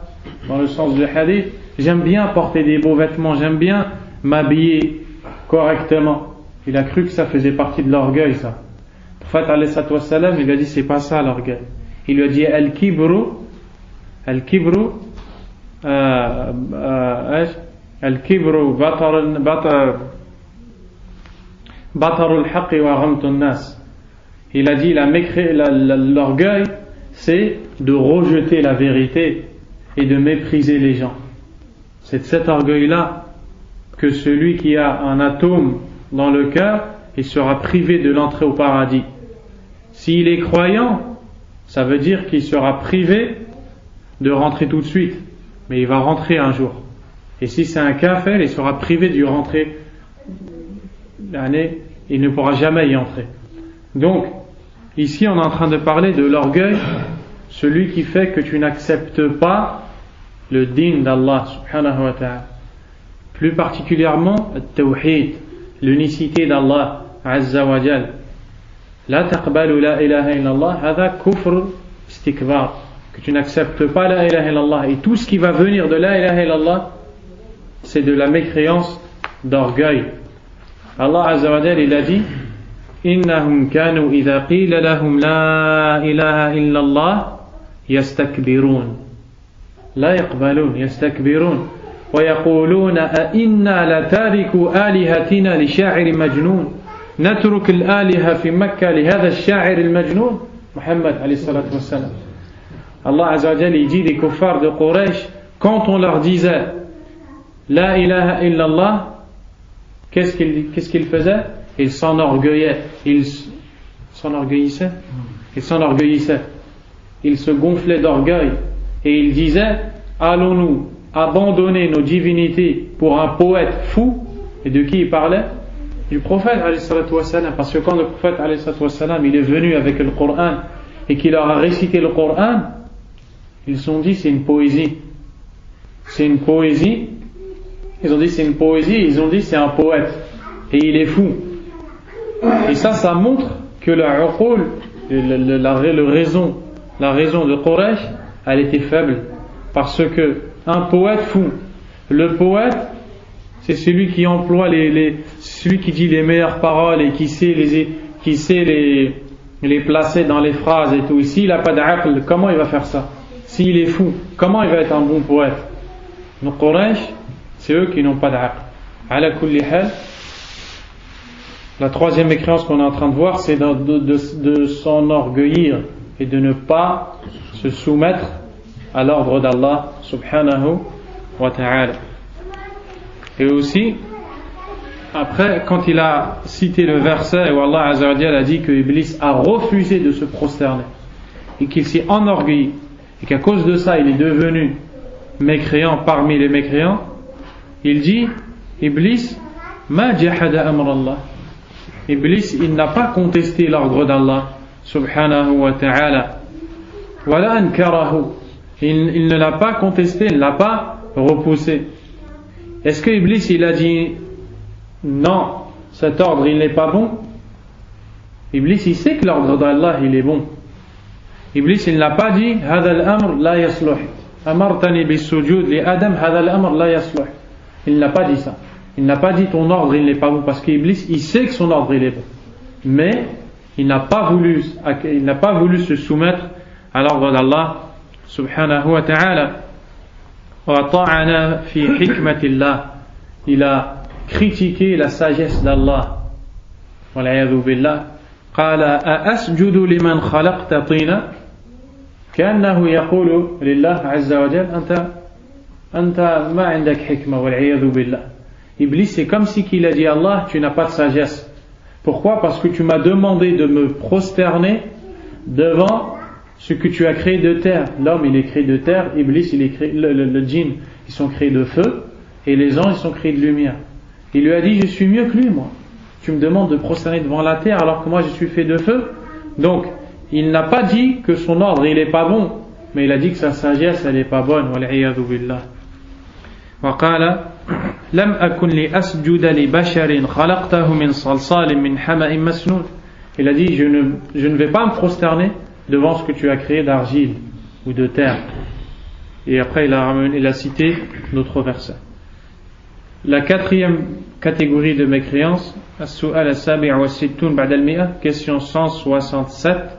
dans le sens du hadith, j'aime bien porter des beaux vêtements, j'aime bien m'habiller correctement. Il a cru que ça faisait partie de l'orgueil, ça. Le prophète alayhi salatu wassalam, il lui a dit c'est pas ça l'orgueil. Il lui a dit al-kibru batarul haqqi wa ghamtun nas. Il a dit l'orgueil, c'est de rejeter la vérité et de mépriser les gens. C'est de cet orgueil-là que celui qui a un atome dans le cœur, il sera privé de l'entrée au paradis. S'il est croyant, ça veut dire qu'il sera privé de rentrer tout de suite, mais il va rentrer un jour. Et si c'est un kafir, il sera privé d'y rentrer. Il ne pourra jamais y entrer. Donc, ici on est en train de parler de l'orgueil, celui qui fait que tu n'acceptes pas le din d'Allah subhanahu wa ta'ala. Plus particulièrement le tawhid, l'unicité d'Allah azza wa jal. La taqbalu la ilaha illallah, hadha kufr istikbar. Que tu n'acceptes pas la ilaha illallah. Et tout ce qui va venir de la ilaha illallah, c'est de la mécréance d'orgueil. Allah azza wa jal, il a dit إنهم كانوا إذا قيل لهم لا إله إلا الله يستكبرون لا يقبلون يستكبرون ويقولون أئنا لتاركوا آلهتنا لشاعر مجنون نترك الآلهة في مكة لهذا الشاعر المجنون محمد عليه الصلاة والسلام. Allah Azza wa Jalla, il dit des kuffars de Quraysh, quand on leur disait La ilaha illallah, qu'est-ce qu'ils faisaient? Ils s'enorgueillaient. Ils se gonflaient d'orgueil. Et ils disaient allons-nous abandonner nos divinités pour un poète fou? Et de qui il parlait? Du prophète alayhi salatu wassalam. Parce que quand le prophète alayhi salatu wassalam, il est venu avec le Coran et qu'il leur a récité le Coran, ils se sont dit c'est une poésie. C'est une poésie. Ils ont dit c'est une poésie. Ils ont dit c'est un poète. Et il est fou. Et ça montre que la raison de Quraysh, elle était faible. Parce que un poète fou, le poète, c'est celui qui emploie celui qui dit les meilleures paroles et qui sait les placer dans les phrases et tout. S'il n'a pas d'aql, comment il va faire ça? S'il est fou, comment il va être un bon poète? Donc Quraysh, c'est eux qui n'ont pas d'aql. Ala kulli hal. La troisième mécréance qu'on est en train de voir, c'est de s'enorgueillir et de ne pas se soumettre à l'ordre d'Allah subhanahu wa ta'ala. Et aussi, après, quand il a cité le verset où Allah Azza wa Jalla a dit que Iblis a refusé de se prosterner et qu'il s'est enorgueilli et qu'à cause de ça il est devenu mécréant parmi les mécréants, il dit Iblis ma jahada amr Allah. Iblis, il n'a pas contesté l'ordre d'Allah subhanahu wa ta'ala. Wala ankarahu. Il ne l'a pas contesté, il ne l'a pas repoussé. Est-ce que Iblis, il a dit non, cet ordre, il n'est pas bon? Iblis, il sait que l'ordre d'Allah, il est bon. Iblis, il n'a pas dit hadha al-amr la yasluh. Amartani bis-sujud li Adam, hadha al-amr la yasluh. Il n'a pas dit ça. Il n'a pas dit ton ordre il n'est pas bon, parce qu'Iblis il sait que son ordre il est bon, mais il n'a pas voulu se soumettre à l'ordre d'Allah subhanahu wa ta'ala. Wa ta'ana fi hikmatillah, il a critiqué la sagesse d'Allah. Wal a'yadhu billah. Qala asjudu liman khalaqta tina, كأنه يقول لله عز وجل أنت ما عندك حكمة والعياذ بالله. Iblis, c'est comme si qu'il a dit Allah, tu n'as pas de sagesse. Pourquoi? Parce que tu m'as demandé de me prosterner devant ce que tu as créé de terre. L'homme, il est créé de terre. Iblis, il est créé, le djinn, ils sont créés de feu. Et les anges, ils sont créés de lumière. Il lui a dit, je suis mieux que lui, moi. Tu me demandes de prosterner devant la terre alors que moi, je suis fait de feu. Donc, il n'a pas dit que son ordre, il est pas bon. Mais il a dit que sa sagesse, elle est pas bonne. Wal'iyadhu billah. وقال لم أكن لأسجد لبشر خلقته من صلصال من حمأ مسنون. Il a dit je ne vais pas me prosterner devant ce que tu as créé d'argile ou de terre. Et après il a cité d'autres versets. La quatrième catégorie de mécréance, السؤال السابع والستون بعد المئة, question 167,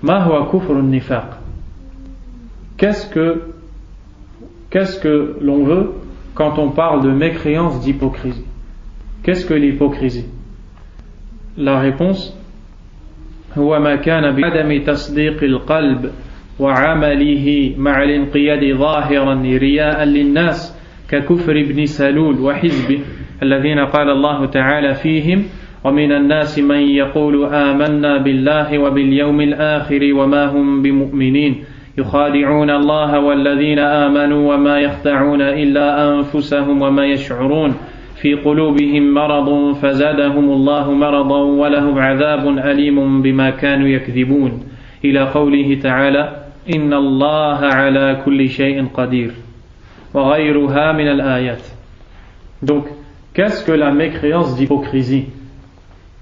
ما هو كفر النفاق? Qu'est-ce que l'on veut quand on parle de mécréance, d'hypocrisie? Qu'est-ce que l'hypocrisie? La réponse, هو ما كان بعدم تصديق القلب وعمله مع الانقياد ظاهرا رياء للناس ككفر ابن سلول وحزبه الذين قال الله تعالى فيهم ومن الناس من يقول آمنا بالله وباليوم الآخر وما هم بمؤمنين يخادعون الله والذين آمنوا وما يخدعون إلا أنفسهم وما يشعرون في قلوبهم مرض فزادهم الله مرضا ولهم عذاب أليم بما كانوا يكذبون إلى قوله تعالى إن الله على كل شيء قدير وغيرها من الآيات. Donc, qu'est-ce que la mécréance d'hypocrisie?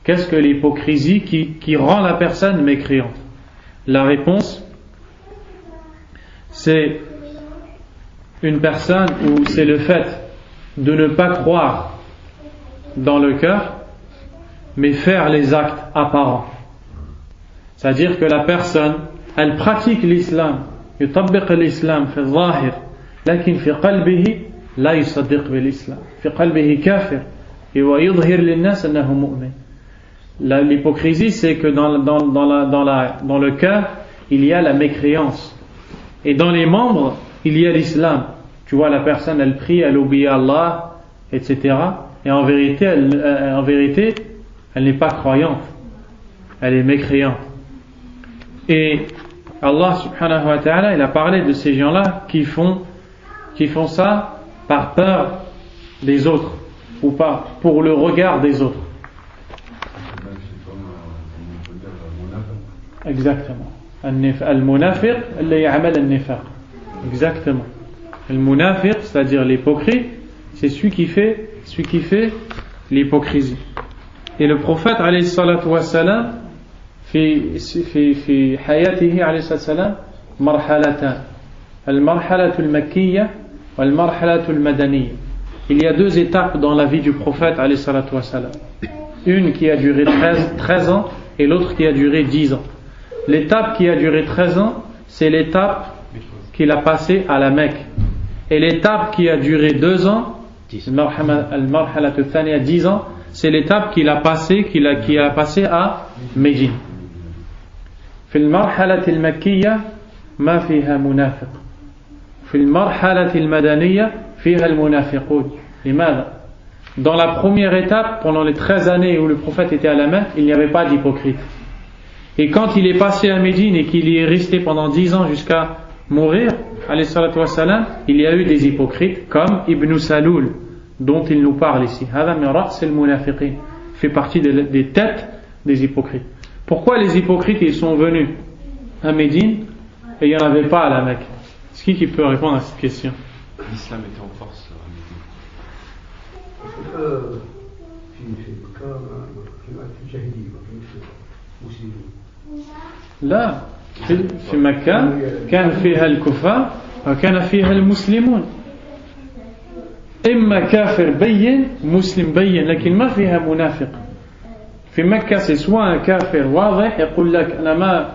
Qu'est-ce que l'hypocrisie qui rend la personne mécréante? La réponse, c'est une personne où c'est le fait de ne pas croire dans le cœur, mais faire les actes apparents. C'est-à-dire que la personne, elle pratique l'islam, يطبق الإسلام في الظاهر, لكن في قلبه لا يصدق بالإسلام, في قلبه كافر, ويظهر للناس أنه مؤمن. L'hypocrisie, c'est que dans le cœur, il y a la mécréance, et dans les membres, il y a l'islam. Tu vois, la personne, elle prie, elle obéit à Allah, etc. Et en vérité, elle n'est pas croyante, elle est mécréante. Et Allah subhanahu wa ta'ala, il a parlé de ces gens-là qui font ça par peur des autres, ou pas pour le regard des autres. Exactement. Al-munafiq, alladhi ya'mal al-nifaq. Exactement. Al-munafiq, c'est-à-dire l'hypocrite, c'est celui qui fait l'hypocrisie. Et le prophète alayhi salatu wa salam في حياته عليه الصلاة والسلام مرحلتان المرحلة المكية والمرحلة المدنية. Il y a deux étapes dans la vie du prophète alayhi salatu wa salam. Une qui a duré 13 ans et l'autre qui a duré 10 ans. L'étape qui a duré 13 ans, c'est l'étape qu'il a passée à la Mecque. Et l'étape qui a duré 2 ans, al-marhala al-thaniya, 10 ans, c'est l'étape qu'il a passée à Médine. في المرحلة المكية ما فيها منافق في المرحلة المدنية فيها المنافقون. لماذا؟ Dans la première étape, pendant les 13 années où le prophète était à la Mecque, il n'y avait pas d'hypocrite. Et quand il est passé à Médine et qu'il y est resté pendant 10 ans jusqu'à mourir, alayhi salatu wassalam, il y a eu des hypocrites comme Ibn Saloul, dont il nous parle ici. هذا من رأس المنافقين, fait partie des têtes des hypocrites. Pourquoi les hypocrites ils sont venus à Médine et il n'y en avait pas à la Mecque? Est-ce qui peut répondre à cette question? L'islam était en force à Médine. لا في مكة كان فيها الكفار وكان فيها المسلمون. إما كافر بين مسلم بين لكن ما فيها منافق. في مكة c'est soit un كافر واضح يقول لك أنا ما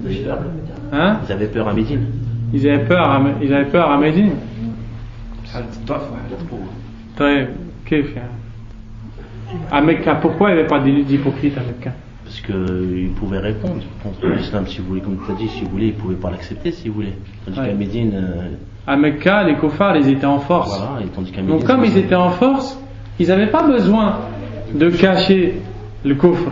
Ils avaient peur à Médine. Ils avaient peur à Médine. طيب كيف يعني à Mecca? Pourquoi il n'y avait pas d'hypocrites à Mecca? Parce qu'ils pouvaient répondre contre l'islam si vous voulez, comme tu as dit, si vous voulez, ils ne pouvaient pas l'accepter si vous voulez. Tandis qu'à Médine. À Mecca, les kuffars, ils étaient en force. Voilà, et tandis qu'à Médine, donc, comme ils étaient en force, ils n'avaient pas besoin de cacher le kufr.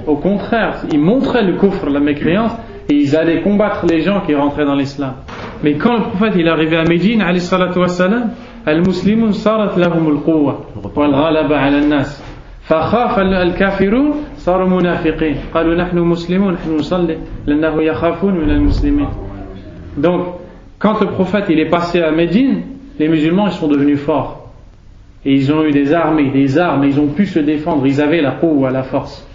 Au contraire, ils montraient le kufr, la mécréance, et ils allaient combattre les gens qui rentraient dans l'islam. Mais quand le prophète il est arrivé à Médine, alayhi salatu wassalam, al-muslimun sarat lahum al-quwwa wal-ghalaba ala al-nas. فخاف الكافرون صاروا منافقين قالوا نحن مسلمون نحن نصلي لأنه يخافون من المسلمين. Donc quand le prophète il est passé à Médine, les musulmans ils sont devenus forts. Et ils ont eu des armées, ils ont pu se défendre, ils avaient la quwwa, la force.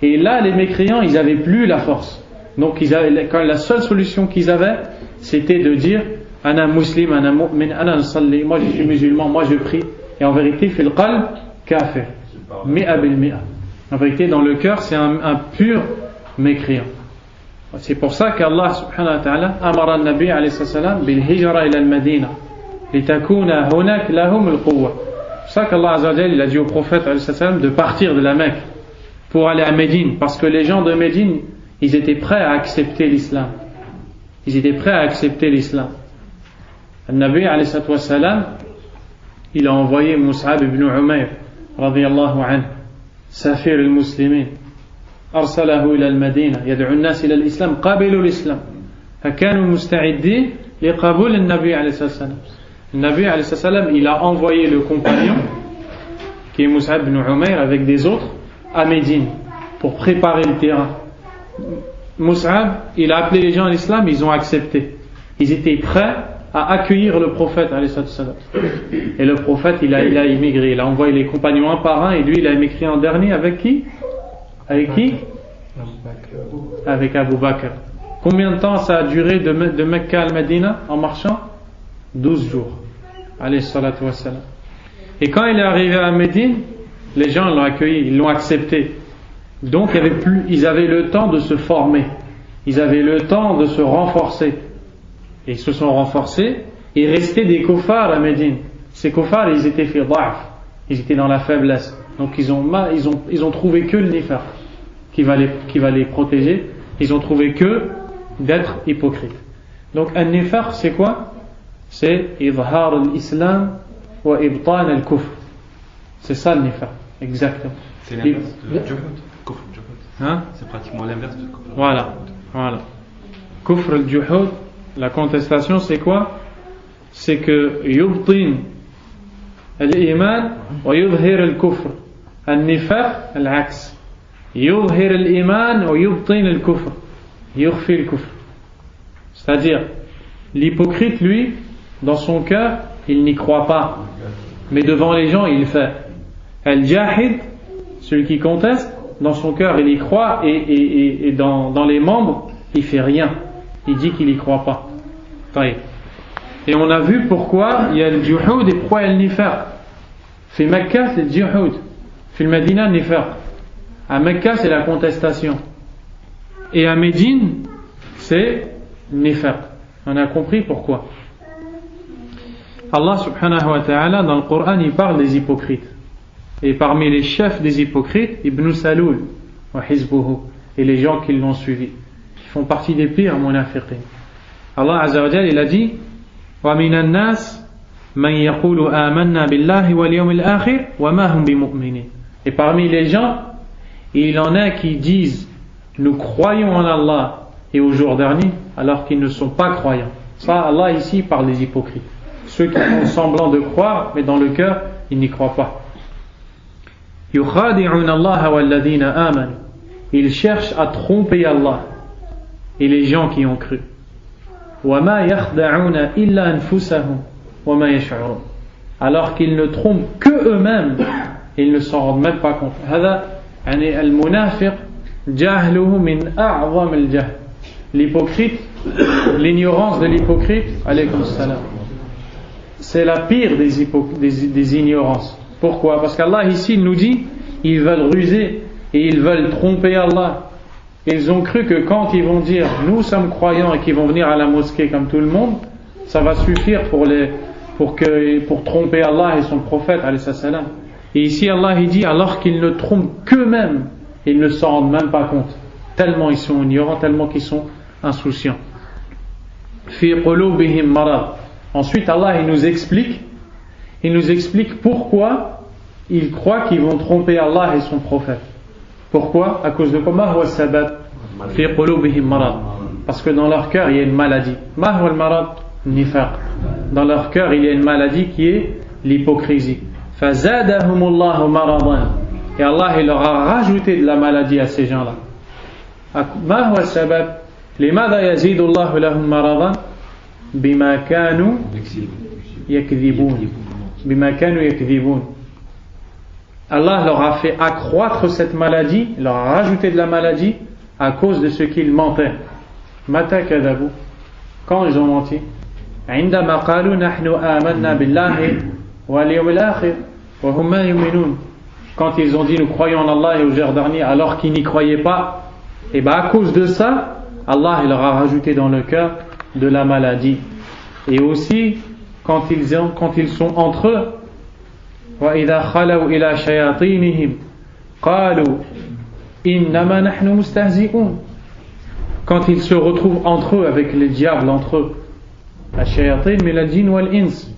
Et là, les mécréants, ils n'avaient plus la force. Donc la seule solution qu'ils avaient, c'était de dire Ana muslim, ana mu'min, ana nsalli, moi je suis musulman, moi je prie. Et en vérité, fil qalb, kafir. Mi'a bil mi'a. En vérité, dans le cœur, c'est un pur mécréant. C'est pour ça qu'Allah subhanahu wa ta'ala amara al-Nabi alayhi salam bil hijra ila al-Madina litakuna hunak lahum al-quwwa. C'est pour ça qu'Allah azza wa jalla il a dit au prophète alayhi salam de partir de la Mecque pour aller à Médine, parce que les gens de Médine ils étaient prêts à accepter l'islam. Le Nabi alayhi salam il a envoyé Mus'ab ibn Umayr radiyallahu anhu safir al-muslimin أرسله إلى المدينة يدعو الناس إلى الإسلام قابلوا الإسلام فكانوا مستعدين لقبول النبي عليه الصلاة والسلام. Le Nabi عليه الصلاة والسلام il a envoyé le compagnon qui est Mus'ab ibn Umayr avec des autres à Médine pour préparer le terrain. Mus'ab il a appelé les gens à l'islam, ils ont accepté, ils étaient prêts à accueillir le prophète عليه الصلاة والسلام. Et le prophète il a immigré, il a envoyé les compagnons un par un et lui il a immigré en dernier avec qui? Avec qui? Avec Abu Bakr. Combien de temps ça a duré de Mecca à Medina en marchant? 12 jours. Alayhi salatu wassalam. Et quand il est arrivé à Médine, les gens l'ont accueilli, ils l'ont accepté. Donc ils avaient le temps de se former, ils avaient le temps de se renforcer. Et ils se sont renforcés et il restait des kuffars à Médine. Ces kuffars, ils étaient fi da'af, ils étaient dans la faiblesse. Donc ils ont trouvé que le nifaq qui va les protéger. Ils ont trouvé que d'être hypocrites. Donc un nifaq c'est quoi? C'est idhar al-islam wa ibtan al-kufr. C'est ça le nifaq, exactement. C'est l'inverse de juhud. Kufr al-juhud. Hein? C'est pratiquement l'inverse de kufr. Voilà. Kufr al-juhud, la contestation c'est quoi? C'est que yubtin al-iman wa yudhir al-kufr. النفاق العكس يظهر الإيمان ويبطن الكفر يخفي الكفر. C'est-à-dire l'hypocrite lui dans son cœur il n'y croit pas mais devant les gens il fait. Al-jahid, celui qui conteste, dans son cœur il y croit et dans les membres il fait rien, il dit qu'il n'y croit pas. Et on a vu pourquoi il y a le juhud et pourquoi il y a le nifaq. Fi Mecca c'est le juhud, fi Medina nifaq. À Mecca c'est la contestation et à Médine c'est nifaq. On a compris pourquoi. Allah subhanahu wa ta'ala dans le Coran il parle des hypocrites et parmi les chefs des hypocrites Ibn Saloul wa hizbuhu et les gens qui l'ont suivi qui font partie des pires munafiqin. Allah azza wa jalla il a dit wa minan nas man yaqulu amanna billahi wal yawmil akhir wa ma hum bimu'minin. Et parmi les gens il en a qui disent nous croyons en Allah et au jour dernier alors qu'ils ne sont pas croyants. Ça Allah ici parle des hypocrites, ceux qui font semblant de croire mais dans le cœur ils n'y croient pas. Yukhadi'un Allah walladhina amanu, ils cherchent à tromper Allah et les gens qui ont cru. Wa ma yakhda'una illa anfusahum wa ma yash'urun, alors qu'ils ne trompent que eux-mêmes, ils ne s'en rendent même pas compte. Hada yani al-munafiq jahluhu min a'zam al-jahl. L'hypocrite, l'ignorance de l'hypocrite, alaykum salam, c'est la pire des ignorances. Pourquoi? Parce qu'Allah ici nous dit ils veulent ruser et ils veulent tromper Allah. Ils ont cru que quand ils vont dire nous sommes croyants et qu'ils vont venir à la mosquée comme tout le monde, ça va suffire pour tromper Allah et son prophète alayhi salam. Et ici Allah il dit alors qu'ils ne trompent qu'eux-mêmes, ils ne s'en rendent même pas compte, tellement ils sont ignorants, tellement qu'ils sont insouciants. Fi qulubihim marad. Ensuite Allah il nous explique pourquoi ils croient qu'ils vont tromper Allah et son prophète. Pourquoi? À cause de quoi? Ma huwa sabab fi qulubihim marad. Parce que dans leur cœur il y a une maladie. Ma huwa al-marad? Nifaq. Dans leur cœur il y a une maladie qui est l'hypocrisie. Fazadahumullahu maradan. Et Allah il leur a rajouté de la maladie à ces gens-là. Ma huwa sabab? Limadha yazidu Allahu lahum maradan? بما كانوا يكذبون بما كانوا يكذبون. Allah leur a fait accroître cette maladie, leur a rajouté de la maladie à cause de ce qu'ils mentaient. Mata kadabu, quand ils ont menti? عندما قالوا نحن آمنا بالله واليوم الآخر وهم ما يؤمنون. Quand ils ont dit nous croyons en Allah et au jour dernier alors qu'ils n'y croyaient pas, et bien à cause de ça, Allah il leur a rajouté dans le cœur de la maladie. Et aussi quand ils sont entre eux, وإذا خلوا إلى شياطينهم قالوا إنما نحن مستهزئون. Quand ils se retrouvent entre eux avec les diables entre eux, الشياطين من الجن والإنس.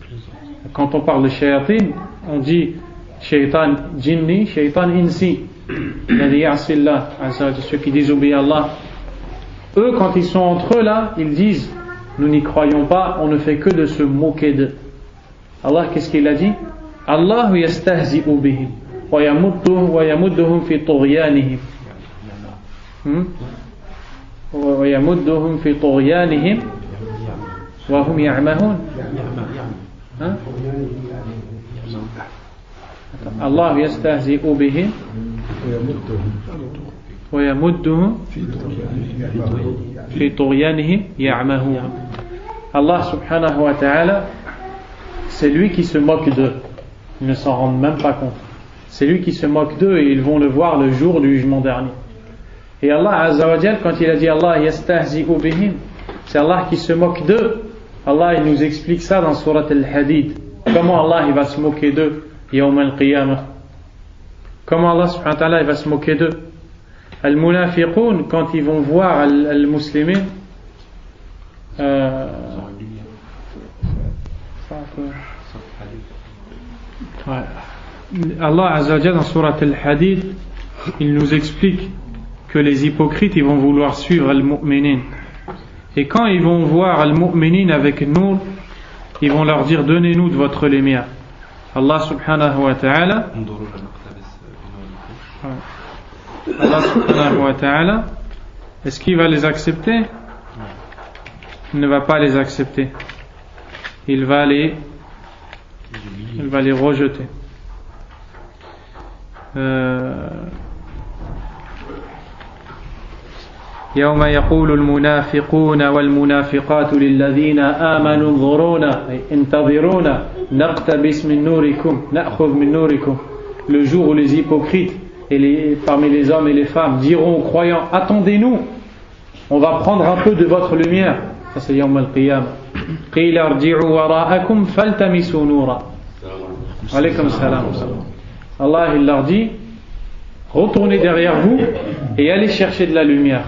Quand on parle de shayatin, on dit shaytan jinni, shaytan insi, الذي يعصي الله عز وجل, ceux qui désobéissent à Allah. Eux quand ils sont entre eux là, ils disent nous n'y croyons pas, on ne fait que de se moquer d'eux. Allah qu'est-ce qu'il a dit? Allah yastahzi'u bihim wa yamudduhum fi tughyanihim wa yamudduhum fi tughyanihim wa hum ya'mahun. Allah yastahzi'u bihim wa yamudduhum fi tughyanihim ya'mahun. Allah subhanahu wa ta'ala, c'est lui qui se moque d'eux. Ils ne s'en rendent même pas compte. C'est lui qui se moque d'eux et ils vont le voir le jour du jugement dernier. Et Allah Azza wa Jal, quand il a dit Allah yastahzi'u bihim, c'est Allah qui se moque d'eux. Allah il nous explique ça dans Surat Al-Hadid. Comment Allah il va se moquer d'eux Yawm al-Qiyamah. Comment Allah subhanahu wa ta'ala il va se moquer d'eux. Al-Munafiqun, quand ils vont voir Al-Muslimin, Allah Azza wa Jalla dans Surat Al-Hadid, il nous explique que les hypocrites ils vont vouloir suivre Al-Mu'minin, et quand ils vont voir Al-Mu'minin avec nous, ils vont leur dire donnez-nous de votre lumière. Allah subhanahu wa ta'ala, Allah subhanahu wa ta'ala, est-ce qu'il va les accepter? Il ne va pas les accepter, il va les rejeter. يوم يقول المنافقون والمنافقات للذين آمنوا انظرونا نقتبس من نوركم نأخذ من نوركم. Le jour où les hypocrites parmi les hommes et les femmes diront aux croyants attendez-nous, on va prendre un peu de votre lumière. Ça c'est Yawm al-Qiyamah. قيل ارجعوا وراءكم فالتمسوا نورا. Alaykum salam. Allah il leur dit retournez derrière vous et allez chercher de la lumière.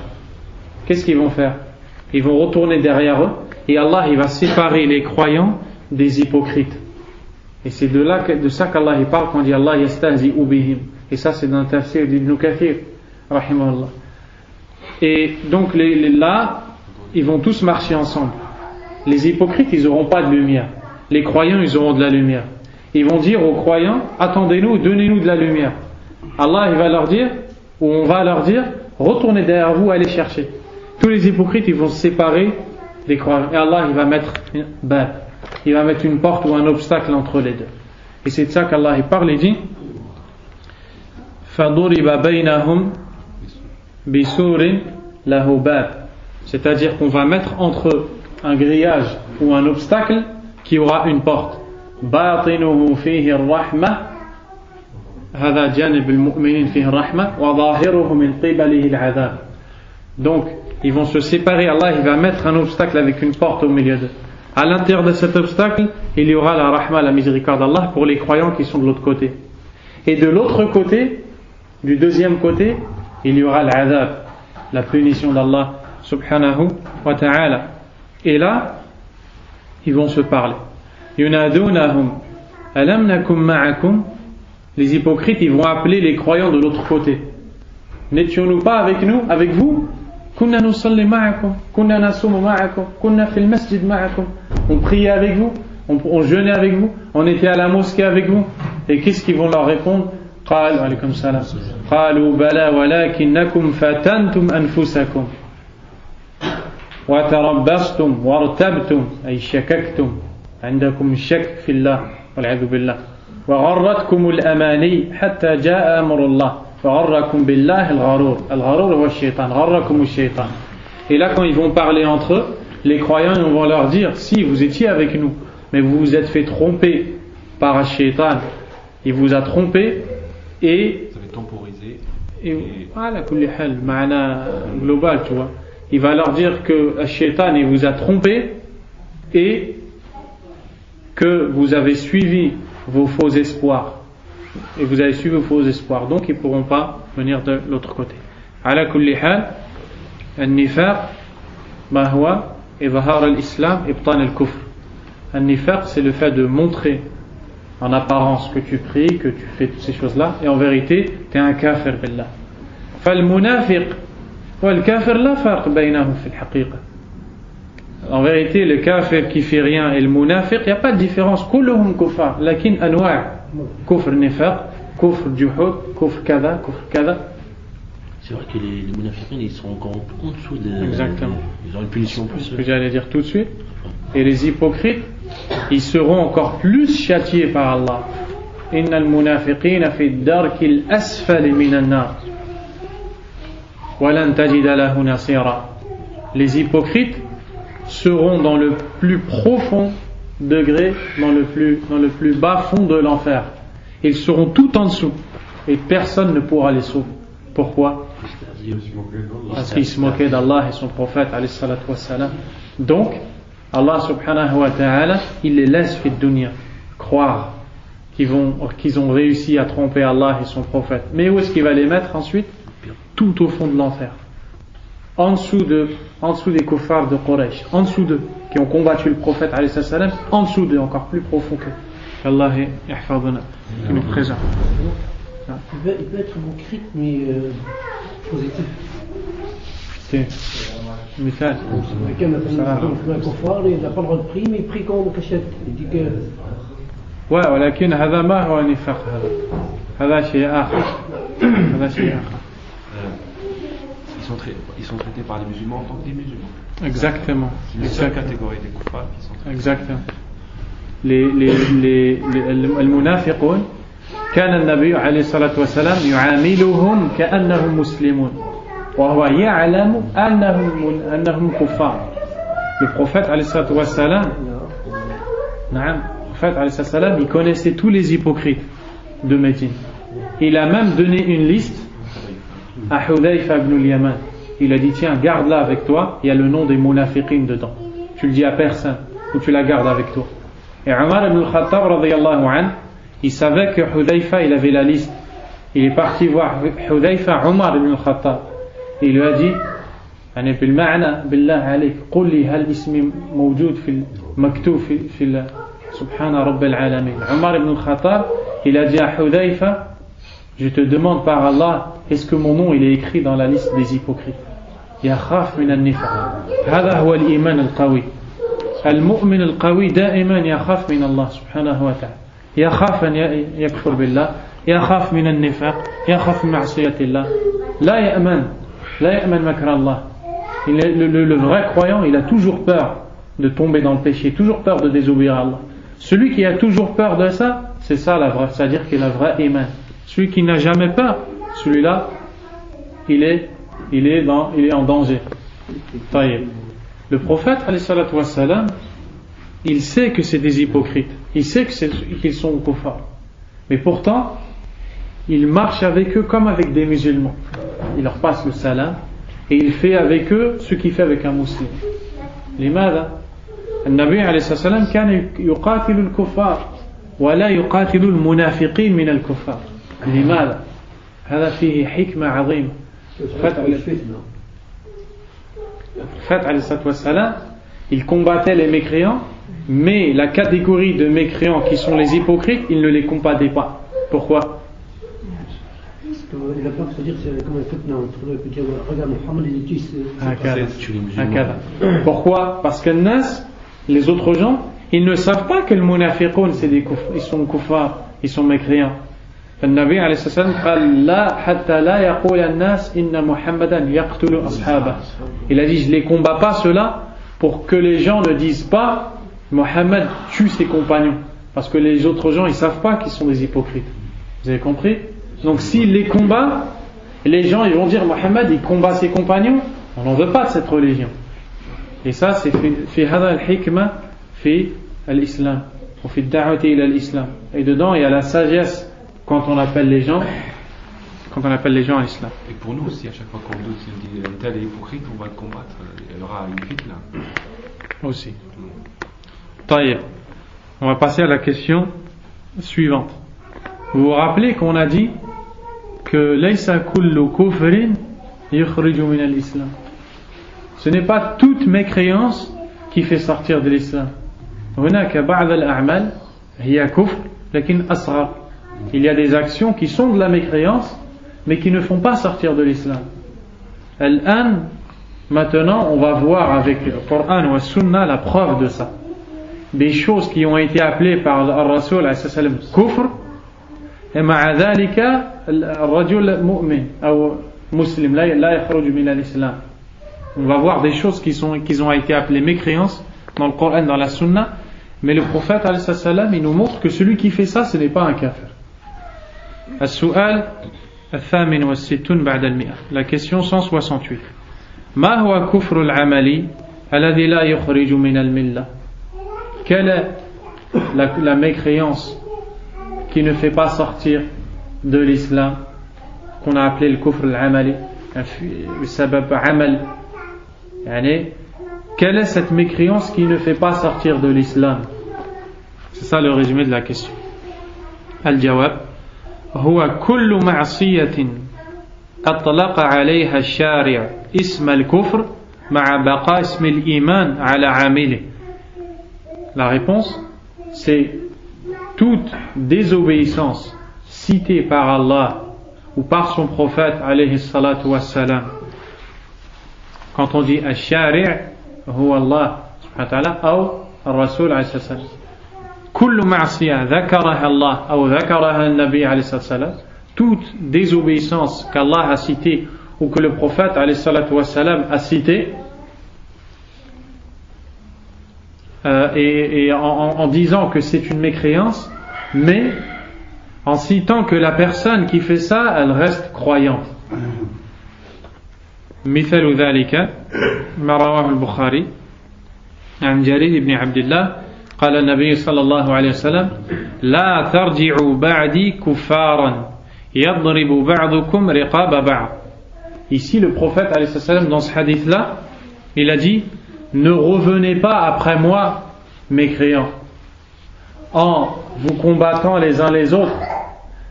Qu'est-ce qu'ils vont faire? Ils vont retourner derrière eux et Allah il va séparer les croyants des hypocrites. Et c'est de ça qu'Allah il parle quand il dit Allah yastahzi'u bihim. Et ça c'est dans le tafsir d'Ibn Kathir rahimahullah. Et donc là ils vont tous marcher ensemble. Les hypocrites ils n'auront pas de lumière, les croyants ils auront de la lumière. Ils vont dire aux croyants attendez-nous, donnez-nous de la lumière. Allah il va leur dire, ou on va leur dire retournez derrière vous, allez chercher. Tous les hypocrites ils vont se séparer des croyants et Allah il va mettre une porte ou un obstacle entre les deux. Et c'est de ça qu'Allah il parle et dit فَضُرِبَ بَيْنَهُمْ بِسُورٍ لَهُ بَابٍ. C'est-à-dire qu'on va mettre entre eux un grillage ou un obstacle qui aura une porte. باطنه فيه الرحمة هذا جانب المؤمنين فيه الرحمة وظاهره من قبله العذاب. Donc ils vont se séparer, Allah il va mettre un obstacle avec une porte au milieu d'eux. À l'intérieur de cet obstacle il y aura la rahma, la miséricorde d'Allah pour les croyants qui sont de l'autre côté. Et de l'autre côté, du deuxième côté, il y aura l'adhab, la punition d'Allah subhanahu wa ta'ala. Et là ils vont se parler. Yunadunahum alam nakum ma'akum. Les hypocrites ils vont appeler les croyants de l'autre côté. N'étions-nous pas avec nous, avec vous? Kunna nusalli ma'akum, kunna nasumu ma'akum, kunna fil masjid ma'akum. On priait avec vous, on jeûnait avec vous, on était à la mosquée avec vous. Et qu'est-ce qu'ils vont leur répondre? Qalu alaykum salam. Qalu bala walakinnakum fatantum anfusakum. وتربصتم وارتبتم أي شككتم عندكم الشك في الله والعياذ بالله وغرتكم الأماني حتى جاء أمر الله وغركم بالله الغرور الغرور هو الشيطان غركم الشيطان. Et là quand ils vont parler entre eux, les croyants ils vont leur dire si vous étiez avec nous mais vous vous êtes fait tromper par un shaitan, il vous a trompé et Vous avez temporisé. voilà, kulli hal, ma'ana global, tu vois. Il va leur dire que le shaitan il vous a trompé et que vous avez suivi vos faux espoirs. Et vous avez suivi vos faux espoirs, donc ils ne pourront pas venir de l'autre côté. Ala kulli hal, al-nifaq, ma huwa izhar al-islam, ibtan al-kufr. Al-nifaq, c'est le fait de montrer en apparence que tu pries, que tu fais toutes ces choses-là, et en vérité, tu es un kafir billah. Fal-munafiq wal-kafir la farq baynahum fi al-haqiqa. En vérité, le kafir qui fait rien et le munafiq, il n'y a pas de différence. Kulluhum kufar, lakin anwa' kufr nifaq, kufr juhud, kufr kada, kufr kada. C'est vrai que les munafiqins, ils sont encore en dessous de. Exactement. Ils ont une punition plus. C'est ce que j'allais dire tout de suite. Et les hypocrites, ils seront encore plus châtiés par Allah. Inna al-munafiqina fi ad-darki al-asfali min an-nar. Wa lan tajida lahu nasira. Les hypocrites seront dans le plus profond degré, dans le plus bas fond de l'enfer. Ils seront tout en dessous et personne ne pourra les sauver. Pourquoi? Parce qu'ils se moquaient d'Allah et son prophète alayhi salatu wassalam. Donc Allah subhanahu wa ta'ala il les laisse fi dunya croire qu'ils ont réussi à tromper Allah et son prophète. Mais où est-ce qu'il va les mettre ensuite? Tout au fond de l'enfer, en dessous des kuffars de Quraysh, en dessous d'eux, qui ont combattu le prophète alayhi salam, en dessous d'eux, encore plus profond que Allah yahfaduna, qui nous présente. Il peut être hypocrite mais positif. C'est مثال. Quelqu'un un kuffar, il n'a pas le droit de prier, mais il prie quand on cachette. Il dit que. Ouais, ولكن هذا ما هو النفاق هذا شيء آخر. هذا شيء آخر. Ils sont traités par les musulmans en tant que des musulmans. Exactement. C'est une seule catégorie des kuffars qui sont traités. Exactement. المنافقون كان النبي عليه الصلاة والسلام يعاملهم كأنهم مسلمون وهو يعلم أنهم كفار. Le prophète عليه الصلاة والسلام نعم le prophète عليه الصلاة والسلام il connaissait tous les hypocrites de Médine. Il a même donné une liste à Hudayfa ibn al-Yaman. Il a dit tiens garde-la avec toi, il y a le nom des munafiqin dedans, tu le dis à personne ou tu la gardes avec toi. Et Omar ibn al-Khattab radiyallahu anhu, il savait que Hudayfa il avait la liste. Il est parti voir Hudayfa Omar ibn al-Khattab et il lui a dit يعني بالمعنى بالله عليك قل لي هل اسمي موجود في مكتوب في سبحان رب العالمين. Omar ibn al-Khattab il a dit à Hudayfa je te demande par Allah, est-ce que mon nom il est écrit dans la liste des hypocrites? يخاف من النفاق. هذا هو الإيمان القوي. المؤمن القوي دائما يخاف من الله سبحانه وتعالى. يخاف أن يكفر بالله، يخاف من النفاق، يخاف من معصية الله. لا يأمن مكر الله. Le vrai croyant, il a toujours peur de tomber dans le péché, toujours peur de désobéir à Allah. Celui qui a toujours peur de ça, c'est ça la vraie, c'est-à-dire qu'il a la vraie iman. Celui qui n'a jamais peur, celui-là, il est en danger. Taïeb. Le prophète, alayhi salatu wassalam, il sait que c'est des hypocrites. Il sait qu'ils sont kuffar. Mais pourtant, il marche avec eux comme avec des musulmans. Il leur passe le salam et il fait avec eux ce qu'il fait avec un musulman. لماذا؟ النبي عليه الصلاة والسلام كان يقاتل الكفار ولا يقاتل المنافقين من الكفار. لماذا؟ هذا فيه حكمة عظيمة. Fait alayhi salatu wassalam, il combattait les mécréants, mais la catégorie de mécréants qui sont les hypocrites, il ne les combattait pas. Pourquoi? Il a peur, c'est-à-dire c'est comme un fitna entre eux, dire regarde Mohammed il utilise. Pourquoi? Parce que les autres gens, ils ne savent pas que le munafiqoun c'est des ils sont kuffar, ils sont mécréants. النبي عليه الصلاة والسلام قال لا حتى لا يقول الناس إن محمدا يقتل أصحابه. Il a dit je les combats pas cela pour que les gens ne disent pas Mohammed tue ses compagnons, parce que les autres gens ils savent pas qu'ils sont des hypocrites. Vous avez compris? Donc s'il les combat, les gens ils vont dire Mohammed il combat ses compagnons, on n'en veut pas de cette religion. Et ça c'est في هذا الحكمة في الإسلام وفي الدعوة إلى الإسلام. Et dedans il y a la sagesse quand on appelle les gens à l'islam. Et pour nous aussi, à chaque fois qu'on doute, si on dit un tel est hypocrite, on va le combattre, il y aura une fitna. Aussi. Taïeb. On va passer à la question suivante. Vous vous rappelez qu'on a dit que laysa kullu kufrin yukhriju min al-islam. Ce n'est pas toute mécréance qui fait sortir de l'islam. هناك بعض الأعمال هي كفر لكن أصغر. Il y a des actions qui sont de la mécréance mais qui ne font pas sortir de l'islam. Al-an, maintenant on va voir avec le Coran ou la Sunna la preuve de ça. Des choses qui ont été appelées par le Rasul alayhi salam kufr, et ma'a dhalika al-rajul mu'min ou muslim la yakhruju min al-islam. On va voir des choses qui ont été appelées mécréances dans le Coran, dans la Sunna, mais le prophète alayhi salam il nous montre que celui qui fait ça ce n'est pas un kafir. السؤال الثامن والستون بعد المئة. La question 168. ما هو كفر العمل الذي لا يخرج من الملة. Quelle est la mécréance qui ne fait pas sortir de l'islam, qu'on a appelé le kufr al-amali, بسبب عمل. يعني quelle est cette mécréance qui ne fait pas sortir de l'islam? C'est ça le résumé de la question. الجواب هو كل معصية أطلق عليها الشارع اسم الكفر مع بقاء اسم الإيمان على عامله. La réponse, c'est toute désobéissance citée par Allah ou par son prophète alayhi salatu wassalam. Quand on dit al-shari' huwa Allah subhanahu wa ta'ala ou al-rasul alayhi salam. كل معصية ذكرها الله أو ذكرها النبي عليه الصلاة والسلام, toute désobéissance qu'Allah a citée ou que le prophète alayhi salatu wassalam a citée, et en disant que c'est une mécréance, mais en citant que la personne qui fait ça elle reste croyante. مثال ذلك ما رواه البخاري عن جرير بن عبد الله قال النبي صلى الله عليه وسلم لا ترجعوا بعدي كفارا يضرب بعضكم رقاب بعض. Ici le prophète alayhi salam dans ce hadith là il a dit ne revenez pas après moi mécréants en vous combattant les uns les autres,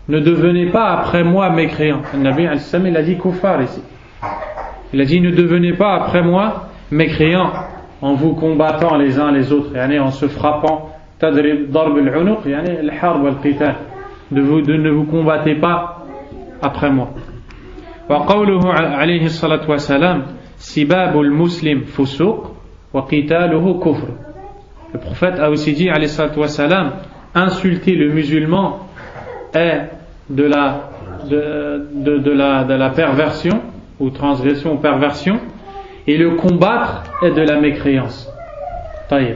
ne devenez pas après moi mécréants. Le Nabi alayhi salam il a dit kuffar ici, il a dit ne devenez pas après moi mécréants en vous combattant les uns les autres, yani en se frappant, tadrib darb al-unuq, yani al-harb wal-qital, de ne vous combattez pas après moi. Wa qawluhu alayhi salatu wa salam sibabul muslim fusuq wa qitaluhu kufr. Le prophète a aussi dit alayhi salatu wa salam insulter le musulman est de la perversion ou transgression ou perversion, et le combattre est de la mécréance. Taïb.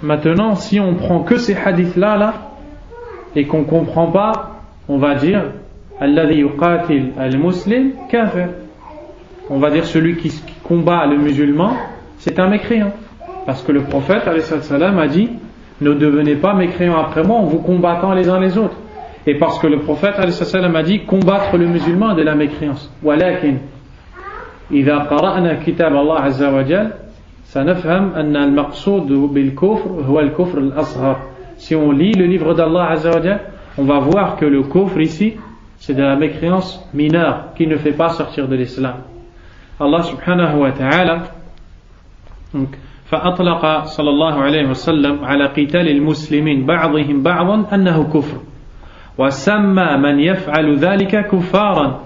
Maintenant, si on prend que ces hadiths-là et qu'on ne comprend pas, on va dire alladhi yuqatil al-muslim kafir. On va dire celui qui combat le musulman, c'est un mécréant. Parce que le prophète alayhi salam a dit ne devenez pas mécréants après moi en vous combattant les uns les autres. Et parce que le prophète alayhi salam a dit combattre le musulman est de la mécréance. Walakin إذا قرأنا كتاب الله عز وجل سنفهم أن المقصود بالكفر هو الكفر الأصغر. Si on lit le livre d'Allah عز وجل, on va voir que le kufr ici c'est de la mécréance mineure qui ne fait pas sortir de l'islam. Allah subhanahu wa ta'ala فأطلق صلى الله عليه وسلم على قتال المسلمين بعضهم بعضا أنه كفر وسمى من يفعل ذلك كفارا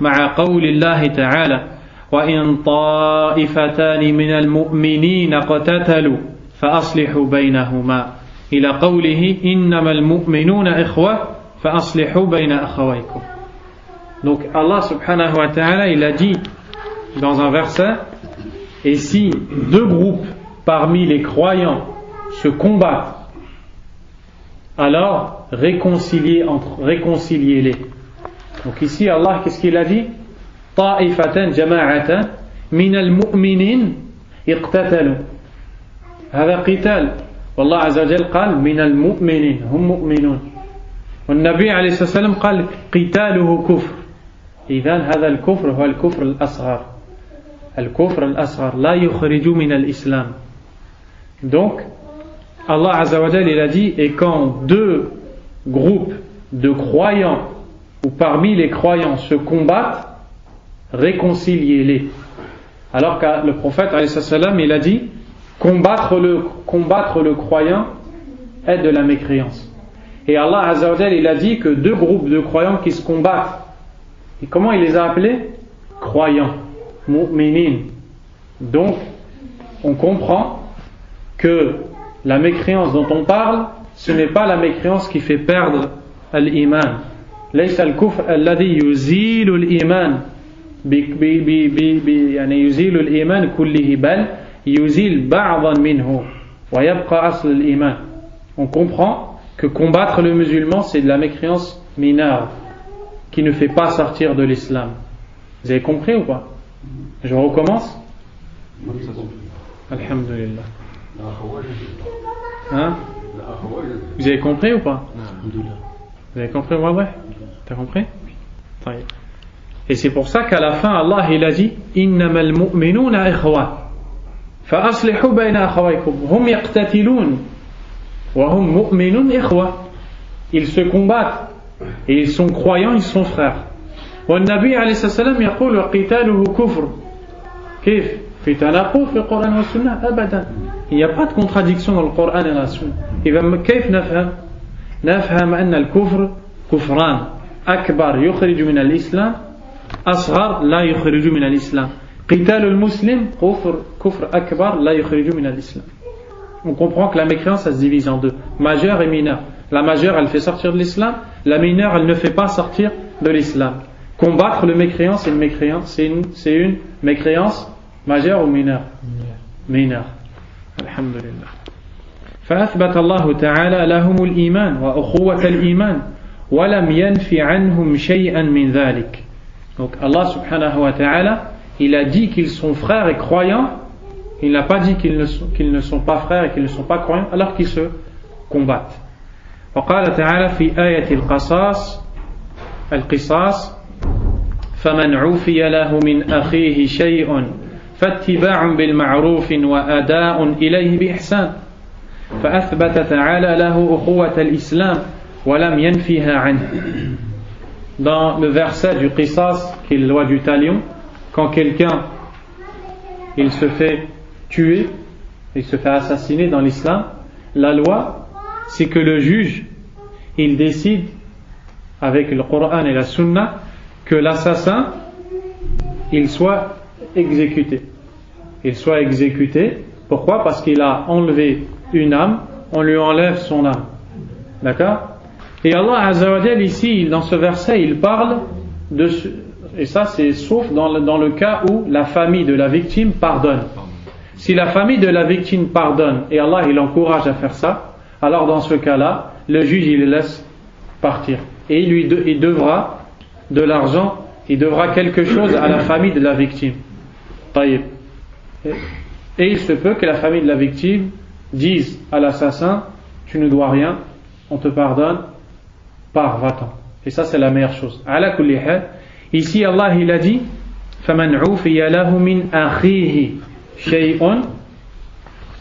مع قول الله تعالى وإن طائفتان من المؤمنين اقتتلوا فأصلحوا بينهما إلى قوله إنما المؤمنون إخوة فأصلحوا بين أخويكم. Donc Allah subhanahu wa ta'ala, il a dit dans un verset, et si deux groupes parmi les croyants se combattent, alors réconciliez-les. Donc ici Allah, qu'est-ce qu'il a dit? طائفة جماعة من المؤمنين اقتتلوا. هذا قتال. والله عز وجل قال من المؤمنين هم مؤمنون. والنبي عليه الصلاة والسلام قال قتاله كفر. إذن هذا الكفر هو الكفر الأصغر. الكفر الأصغر لا يخرج من الإسلام. Donc Allah Azza wa Jal, il a dit, et quand deux groupes de croyants ou parmi les croyants se combattent, réconciliez-les. Alors que le prophète alayhi salam, il a dit, combattre le croyant est de la mécréance. Et Allah Azza wa Jal, il a dit que deux groupes de croyants qui se combattent, et comment il les a appelés? Croyants, mu'minin. Donc on comprend que la mécréance dont on parle, ce n'est pas la mécréance qui fait perdre l'iman. ليس الكفر الذي يزيل الإيمان يعني يزيل الإيمان كله بل يزيل بعضا منه ويبقى أصل الإيمان. On comprend que combattre le musulman, c'est de la mécréance mineure qui ne fait pas sortir de l'islam. Vous avez compris ou pas? Je recommence. Alhamdulillah. Hein? Vous avez compris ou pas? Vous avez compris, ouais? T'as compris? Et c'est pour ça qu'à la fin, Allah il a dit إنما المؤمنون إخوة فأصلحوا بين أخويكم هم يقتتلون وهم مؤمنون إخوة. Ils se combattent et ils sont croyants, ils sont frères. والنبي عليه الصلاة والسلام يقول وقتاله كفر. كيف؟ في تناقض في القرآن والسنة أبدا. Il n'y a pas de contradiction dans le Coran et la Sunna. إذا كيف نفهم؟ نفهم أن الكفر كفران أكبر يخرج من الإسلام أصغر لا يخرج من الإسلام. قتال المسلم كفر أكبر لا يخرج من الإسلام. On comprend que la mécréance ça se divise en deux, majeure et mineure. La majeure elle fait sortir de l'islam, la mineure elle ne fait pas sortir de l'islam. Combattre le mécréant c'est une mécréance majeure ou mineure? Mineure. Alhamdulillah. فأثبت الله تعالى لهم الإيمان وأخوة الإيمان ولم ينف عنهم شيئا من ذلك. Donc Allah subhanahu wa ta'ala, il a dit qu'ils sont frères et croyants, il n'a pas dit qu'ils ne sont pas frères et qu'ils ne sont pas croyants alors qu'ils se combattent. وقال تعالى في آية القصاص فمن عوفي له من أخيه شيء فاتباع بالمعروف وأداء إليه بإحسان فأثبت تعالى له أخوة الإسلام ولم ينفيها عنه. Dans le verset du qisas, qui est la loi du talion, quand quelqu'un il se fait tuer, il se fait assassiner dans l'islam, la loi c'est que le juge il décide avec le Coran et la Sunna que l'assassin il soit exécuté. Il soit exécuté. Pourquoi? Parce qu'il a enlevé une âme, on lui enlève son âme. D'accord? Et Allah Azza wa Jal ici, dans ce verset, il parle de et ça c'est sauf dans le cas où la famille de la victime pardonne. Si la famille de la victime pardonne et Allah il encourage à faire ça, alors dans ce cas-là, le juge il le laisse partir et il devra de l'argent, il devra quelque chose à la famille de la victime. Et il se peut que la famille de la victime dise à l'assassin tu ne dois rien, on te pardonne, pars, va-t'en. Et ça c'est la meilleure chose. Ala kulli hal, ici Allah il a dit فَمَنْ عُوفِيَ لَهُ مِنْ أَخِيهِ شَيْءٌ.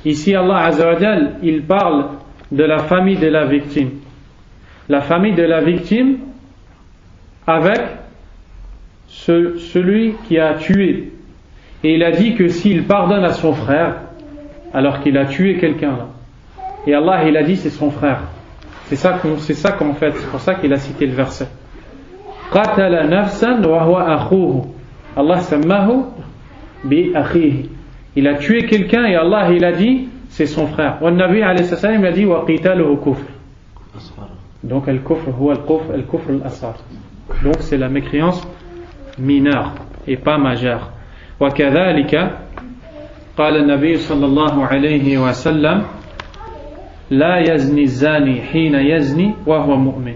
Ici Allah Azza wa Jal il parle de la famille de la victime. La famille de la victime avec celui qui a tué. Et il a dit que s'il pardonne à son frère alors qu'il a tué quelqu'un là, et Allah il a dit c'est son frère, c'est ça qu'en fait, c'est pour ça qu'il a cité le verset قَتَلَ نَفْسًا وَهُوَ أَخُوهُ. Allah sammahu bi akhihi. Il a tué quelqu'un et Allah il a dit c'est son frère. Wa Nabi alayhi salam il a dit wa qitaluhu kufr. Donc al-kufr huwa al-kufr al-asghar. Donc c'est la mécréance mineure et pas majeure. وكذلك قال النبي صلى الله عليه وسلم لا يزني الزاني حين يزني وهو مؤمن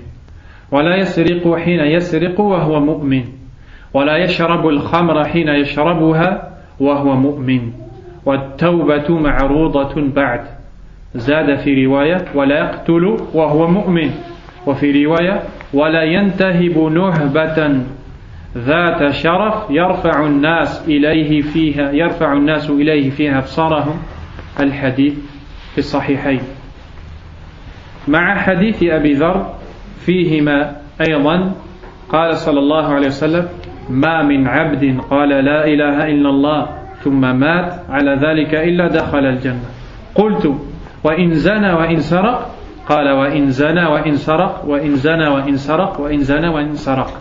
ولا يسرق حين يسرق وهو مؤمن ولا يشرب الخمر حين يشربها وهو مؤمن والتوبة معروضة بعد. زاد في رواية ولا يقتل وهو مؤمن وفي رواية ولا ينتهب نهبة ذات شرف يرفع الناس إليه فيها أبصارهم. الحديث في الصحيحين مع حديث أبي ذر فيهما أيضا قال صلى الله عليه وسلم ما من عبد قال لا إله إلا الله ثم مات على ذلك إلا دخل الجنة. قلت وإن زنى وإن سرق قال وإن زنى وإن سرق وإن زنى وإن سرق وإن زنى وإن سرق.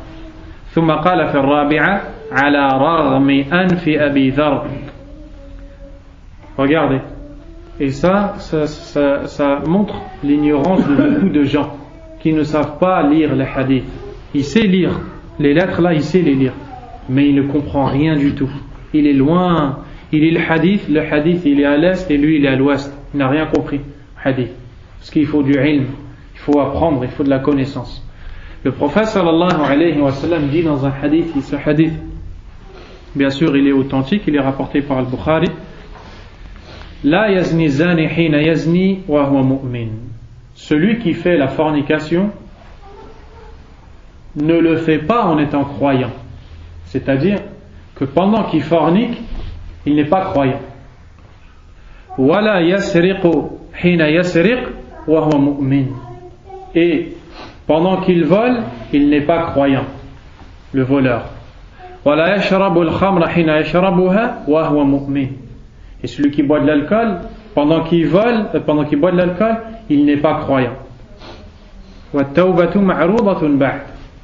ثم قال في الرابعة على رغم أنف أبي ذر. Regardez. Et ça montre l'ignorance de beaucoup de gens qui ne savent pas lire les hadiths. Il sait lire les lettres là, il sait les lire, mais il ne comprend rien du tout. Il est loin. Il lit le hadith il est à l'est et lui il est à l'ouest. Il n'a rien compris. Hadith. Parce qu'il faut du ilm, il faut apprendre, il faut de la connaissance. Le prophète sallallahu alayhi wa sallam dit dans un hadith, ce hadith, bien sûr il est authentique, il est rapporté par Al-Bukhari. La yazni zani hina yazni wa huwa mu'min. Celui qui fait la fornication ne le fait pas en étant croyant. C'est-à-dire que pendant qu'il fornique, il n'est pas croyant. Wala yasriqu hina yasriq wa huwa mu'min. Et pendant qu'il vole, il n'est pas croyant, le voleur. Wala yashrabu al-khamra hina yashrabuha wa huwa mu'min. Et celui qui boit de l'alcool, pendant qu'il boit de l'alcool, il n'est pas croyant.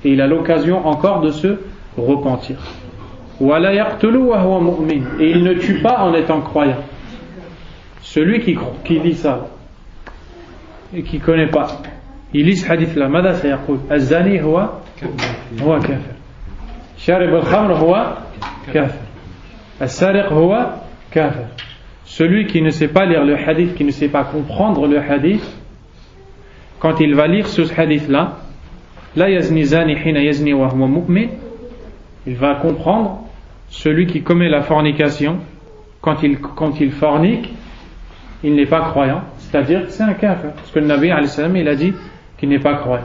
Et il a l'occasion encore de se repentir. Et il ne tue pas en étant croyant. Celui qui lit ça et qui ne connaît pas, il lit ce hadith là, ماذا سيقول؟ الزاني هو كافر. شارب الخمر هو كافر. السارق هو كافر. Celui qui ne sait pas lire le hadith, qui ne sait pas comprendre le hadith, quand il va lire ce hadith-là, la yazni zani hina yazni wa huwa mu'min, il va comprendre celui qui commet la fornication, quand il fornique, il n'est pas croyant, c'est-à-dire que c'est un kafir, parce que le Nabi alayhi salam il a dit qu'il n'est pas croyant.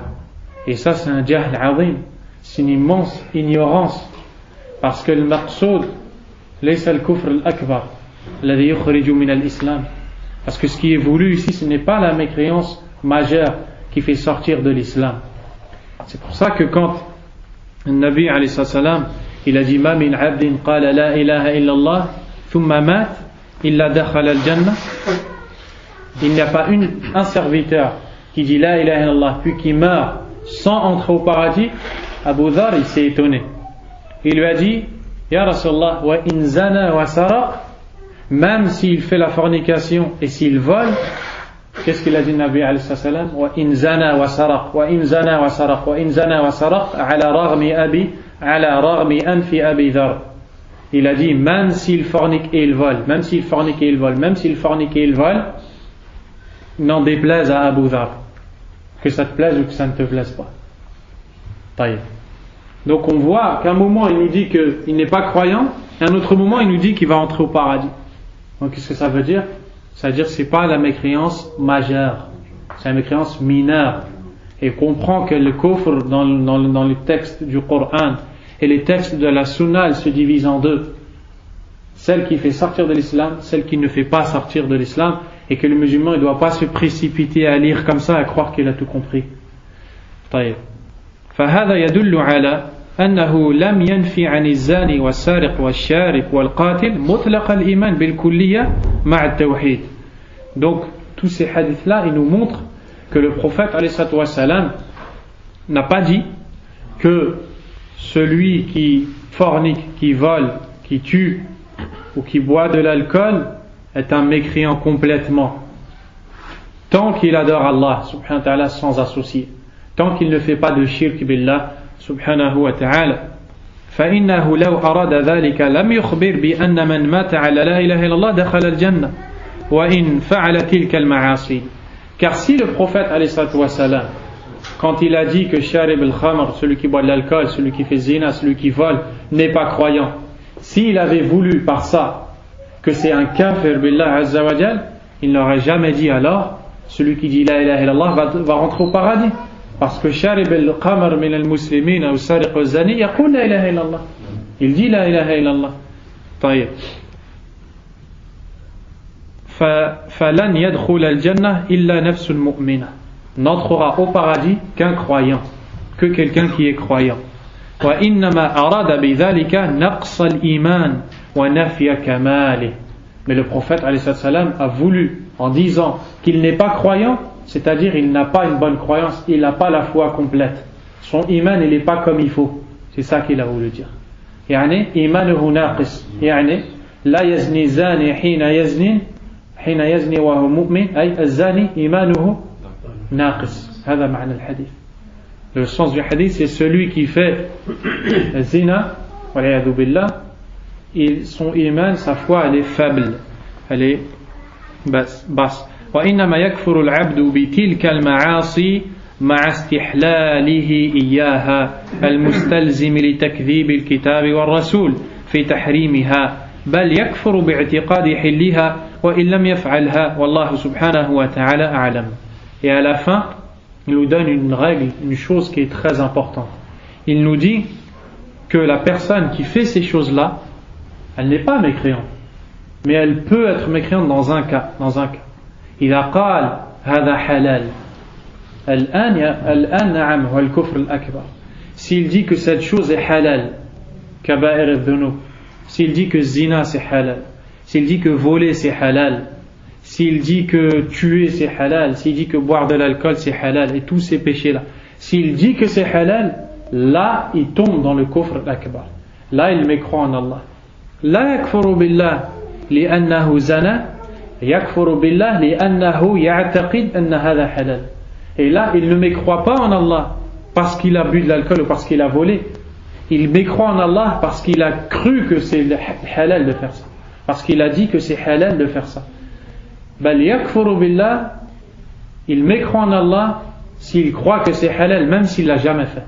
Et ça c'est un jahl azim, c'est une immense ignorance, parce que le maqsoud laysa al-kufr al-akbar. Parce que ce qui est voulu ici, ce n'est pas la mécréance majeure qui fait sortir de l'islam. C'est pour ça que quand le Nabi alayhi salam il a dit ma min abdin qala la ilaha illallah thumma mat illa dakhala al-jannah, il n'y a pas un serviteur qui dit la ilaha illallah puis qui meurt sans entrer au paradis. Abu Dhar il s'est étonné, il lui a dit ya Rasulallah wa in zana wa saraq, même s'il fait la fornication et s'il vole, qu'est-ce qu'il a dit Nabi alayhi salam? Wa in zana wa saraq, wa in zana wa saraq, wa in zana wa saraq, ala raghmi anfi Abi Dhar. Il a dit même s'il fornique et il vole, même s'il fornique et il vole, même s'il fornique et il vole, n'en déplaise à Abu Dhar, que ça te plaise ou que ça ne te plaise pas. Taïb. Donc on voit qu'à un moment il nous dit qu'il n'est pas croyant, et à un autre moment il nous dit qu'il va entrer au paradis. Donc qu'est-ce que ça veut dire? Ça veut dire que ce n'est pas la mécréance majeure, c'est la mécréance mineure. Et comprend que le kufr dans les textes du Coran et les textes de la Sunna, elles se divisent en deux. Celle qui fait sortir de l'islam, celle qui ne fait pas sortir de l'islam, et que le musulman ne doit pas se précipiter à lire comme ça et à croire qu'il a tout compris. طيب. فهذا يدل على أنه لم ينفي عن الزاني والسارق والشارب والقاتل مطلق الإيمان بالكلية مع التوحيد. Donc tous ces hadiths là ils nous montrent que le prophète alayhi salatu wa salam n'a pas dit que celui qui fornique, qui vole, qui tue ou qui boit de l'alcool est un mécréant complètement, tant qu'il adore Allah subhanahu wa ta'ala sans associer, tant qu'il ne fait pas de shirk billah subhanahu wa ta'ala. فإنه لو أراد ذلك لم يخبر بأن من مات على لا إله إلا الله دخل الجنة وإن فعل تلك المعاصي. Car si le prophète alayhi salatu wa salam, quand il a dit que sharib al-khamr, celui qui boit de l'alcool, celui qui fait zina, celui qui vole, n'est pas croyant, s'il avait voulu par ça que c'est un kafir billah azza wa jal, il n'aurait jamais dit alors celui qui dit la ilaha illallah va rentrer au paradis, parce que sharib al-khamr min al-muslimin ou sariq al-zani yaqul la ilaha illallah, il dit la ilaha illallah. طيب فلن يدخل الجنة إلا نفس مؤمنة, n'entrera au paradis qu'un croyant, que quelqu'un qui est croyant. وإنما أراد بذلك نقص الإيمان ونفي كماله. Mais le prophète alayhi salam a voulu, en disant qu'il n'est pas croyant, c'est-à-dire il n'a pas une bonne croyance, il n'a pas la foi complète, son iman il n'est pas comme il faut, c'est ça qu'il a voulu dire. يعني إيمانه ناقص, يعني لا يزني زاني حين يزني وهو مؤمن, أي الزاني إيمانه ناقص. هذا معنى الحديث. Le sens du hadith, c'est celui qui fait zina, wal'iyadhu billah, son iman, sa foi, elle est faible, elle est basse. وإنما يكفر العبد بتلك المعاصي مع استحلاله إياها المستلزم لتكذيب الكتاب والرسول في تحريمها, بل يكفر باعتقاد حلها وإن لم يفعلها والله سبحانه وتعالى أعلم. Et à la fin, il nous donne une règle, une chose qui est très importante. Il nous dit que la personne qui fait ces choses-là, elle n'est pas mécréante, mais elle peut être mécréante dans un cas. إذا قال هذا حلال الآن نعم هو الكفر الأكبر. S'il dit que cette chose est halal, كبائر الذنوب, s'il dit que zina c'est halal, s'il dit que voler c'est halal, s'il dit que tuer c'est halal, s'il dit que boire de l'alcool c'est halal, et tous ces péchés-là, s'il dit que c'est halal, là il tombe dans le kufr al-akbar. Là il mécroit en Allah. لا يكفر بالله لأنه زنى, يكفر بالله لأنه يعتقد أن هذا حلال. Et là il ne mécroit pas en Allah parce qu'il a bu de l'alcool ou parce qu'il a volé. Il mécroit en Allah parce qu'il a cru que c'est halal de faire ça, parce qu'il a dit que c'est halal de faire ça. بل يكفر بالله, il mécroit en Allah s'il croit que c'est halal même s'il l'a jamais fait.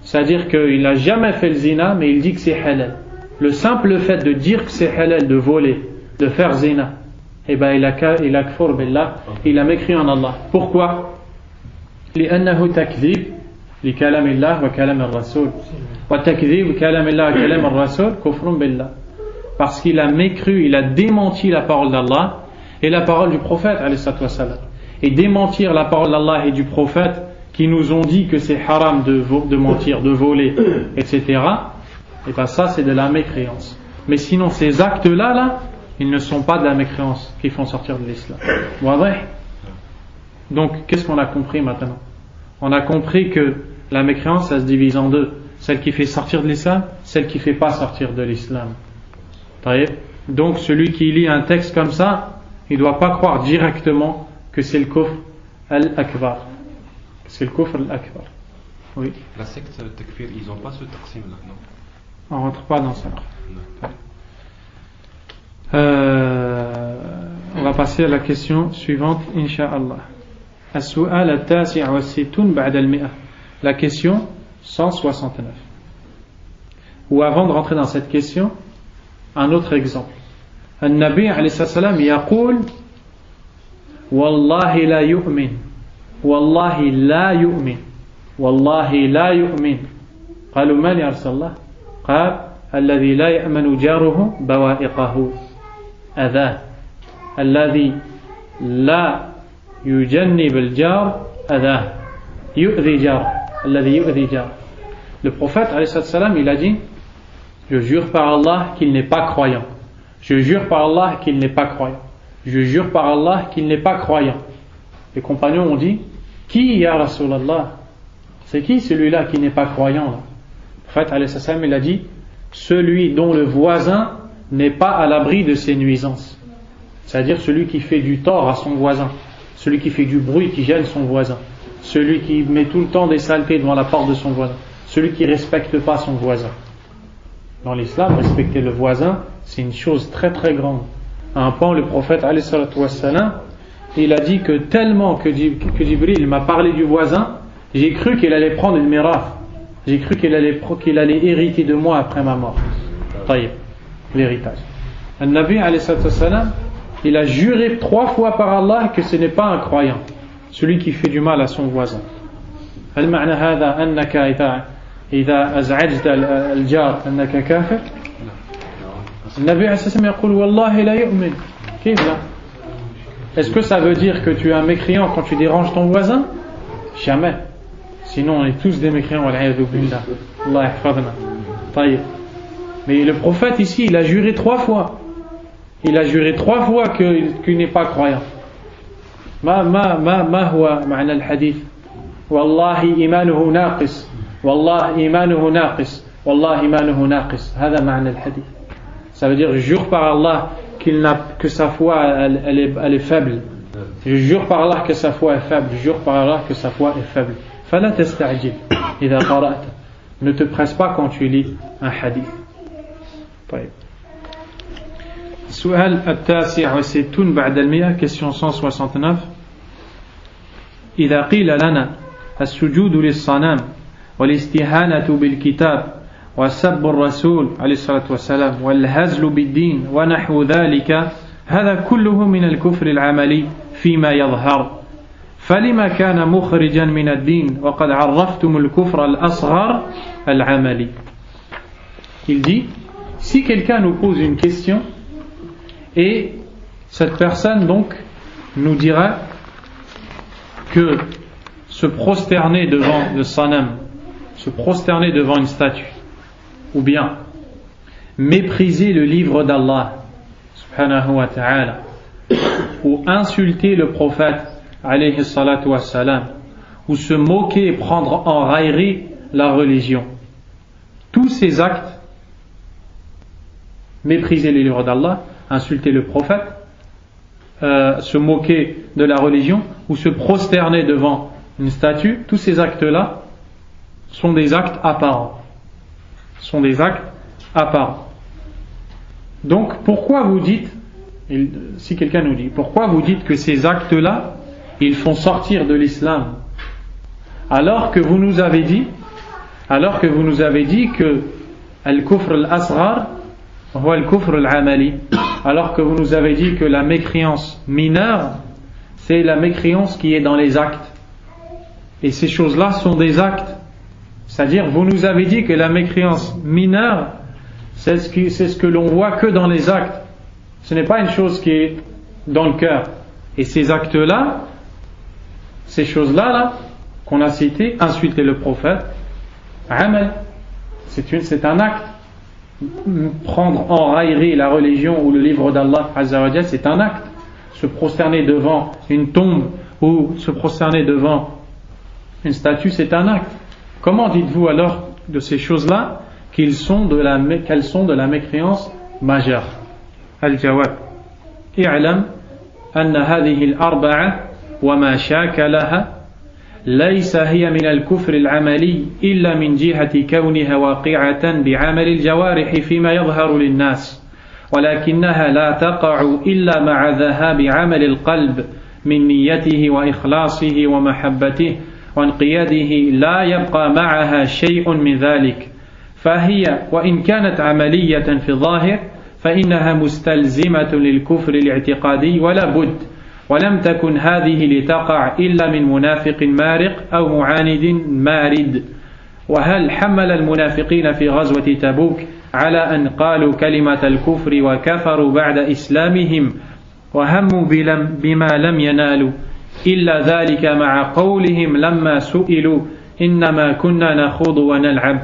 C'est-à-dire qu'il n'a jamais fait le zina mais il dit que c'est halal. Le simple fait de dire que c'est halal de voler, de faire zina, eh ben il a kfur billah, il a mécrit en Allah. Pourquoi? لأنه تكذيب لكلام الله وكلام الرسول, وتكذيب كلام الله وكلام الرسول كفر بالله. Parce qu'il a mécru, il a démenti la parole d'Allah et la parole du prophète alayhi salatu wa salam. Et démentir la parole d'Allah et du prophète qui nous ont dit que c'est haram de mentir, de voler, etc. Et bien ça c'est de la mécréance. Mais sinon ces actes-là, ils ne sont pas de la mécréance qui font sortir de l'islam. Donc qu'est-ce qu'on a compris maintenant? On a compris que la mécréance ça se divise en deux. Celle qui fait sortir de l'islam, celle qui ne fait pas sortir de l'islam. Donc celui qui lit un texte comme ça, il ne doit pas croire directement que c'est le kufr al-akbar. C'est le kufr al-akbar. Oui. La secte Takfir, ils n'ont pas ce taqsim là, non? On ne rentre pas dans ça. On va passer à la question suivante, Inch'Allah. السؤال التاسع والستون بعد المئة. La question 169. Ou avant de rentrer dans cette question, un autre exemple. النبي عليه الصلاة والسلام يقول والله لا يؤمن والله لا يؤمن والله لا يؤمن. قالوا من يا رسول الله؟ قال الذي لا يأمن جاره بوائقه أذاه الذي لا يجنب الجار أذاه يؤذي جاره الذي يؤذي جاره. Le prophète alayhi salam il a dit, je jure par Allah qu'il n'est pas croyant, je jure par Allah qu'il n'est pas croyant, je jure par Allah qu'il n'est pas croyant. Les compagnons ont dit, qui ya Rasulallah? C'est qui celui-là qui n'est pas croyant là? Le prophète alayhi salam il a dit, celui dont le voisin n'est pas à l'abri de ses nuisances, c'est-à-dire celui qui fait du tort à son voisin, celui qui fait du bruit, qui gêne son voisin, celui qui met tout le temps des saletés devant la porte de son voisin, celui qui ne respecte pas son voisin. Dans l'islam, respecter le voisin, c'est une chose très très grande. À un point, le prophète alayhi salatu wassalam, il a dit que tellement que Jibril m'a parlé du voisin, j'ai cru qu'il allait prendre une mirath. J'ai cru qu'il allait hériter de moi après ma mort. Taïb, l'héritage. Le Nabi alayhi salatu wassalam, il a juré 3 fois par Allah que ce n'est pas un croyant, celui qui fait du mal à son voisin. هل معنى هذا أنك إذا أزعجت الجار أنك كافر؟ النبي عليه الصلاة والسلام يقول والله لا يؤمن. كيف لا؟ Est-ce que ça veut dire que tu es un mécréant quand tu déranges ton voisin? Jamais. Sinon on est tous des mécréants. والعياذ بالله. Allah يحفظنا. طيب. Mais le prophète ici, il a juré 3 fois. Il a juré 3 fois qu'il n'est pas croyant. ما هو معنى الحديث؟ والله إيمانه ناقص. والله إيمانه ناقص. والله إيمانه ناقص. هذا معنى الحديث. Ça veut dire, je jure par Allah que sa foi elle est faible. Je jure par Allah que sa foi est faible. Je jure par Allah que sa foi est faible. فلا تستعجل إذا قرأت. Ne te presse pas quand tu lis un hadith. طيب. السؤال التاسع والستون بعد 100 question 169. إذا قيل لنا السجود للصنم والاستهانة بالكتاب وسب الرسول عليه الصلاة والسلام والهزل بالدين ونحو ذلك هذا كله من الكفر العملي فيما يظهر فلما كان مخرجا من الدين وقد عرفتم الكفر الأصغر العملي. Il dit, si quelqu'un nous pose une question et cette personne donc nous dira que se prosterner devant le sanam, se prosterner devant une statue, ou bien mépriser le livre d'Allah subhanahu wa ta'ala, ou insulter le prophète alayhi salatu wassalam, ou se moquer et prendre en raillerie la religion, tous ces actes, mépriser les livres d'Allah, insulter le prophète, se moquer de la religion ou se prosterner devant une statue, tous ces actes-là sont des actes apparents. Sont des actes apparents. Donc pourquoi vous dites, si quelqu'un nous dit, pourquoi vous dites que ces actes-là, ils font sortir de l'islam, alors que vous nous avez dit que al-kufr al-asghar huwa al-kufr al-amali, alors que vous nous avez dit que la mécréance mineure, c'est la mécréance qui est dans les actes. Et ces choses-là sont des actes. C'est-à-dire, vous nous avez dit que la mécréance mineure, c'est ce que l'on voit que dans les actes. Ce n'est pas une chose qui est dans le cœur. Et ces actes-là, ces choses-là, qu'on a citées, insulter le prophète, amal, c'est un acte. Prendre en raillerie la religion ou le livre d'Allah Azza wa Jal, c'est un acte. Se prosterner devant une tombe ou se prosterner devant une statue, c'est un acte. Comment dites-vous alors de ces choses-là qu'elles sont de la mécréance majeure? Al-Jawab. I'lam anna hadhihi al-arba'a wa ma shaka laha ليس هي من الكفر العملي إلا من جهة كونها واقعة بعمل الجوارح فيما يظهر للناس ولكنها لا تقع إلا مع ذهاب عمل القلب من نيته وإخلاصه ومحبته وانقياده لا يبقى معها شيء من ذلك فهي وإن كانت عملية في الظاهر فإنها مستلزمة للكفر الاعتقادي ولا بد ولم تكن هذه لتقع إلا من منافق مارق أو معاند مارد وهل حمل المنافقين في غزوة تبوك على أن قالوا كلمة الكفر وكفروا بعد إسلامهم وهموا بما لم ينالوا إلا ذلك مع قولهم لما سئلوا إنما كنا نخوض ونلعب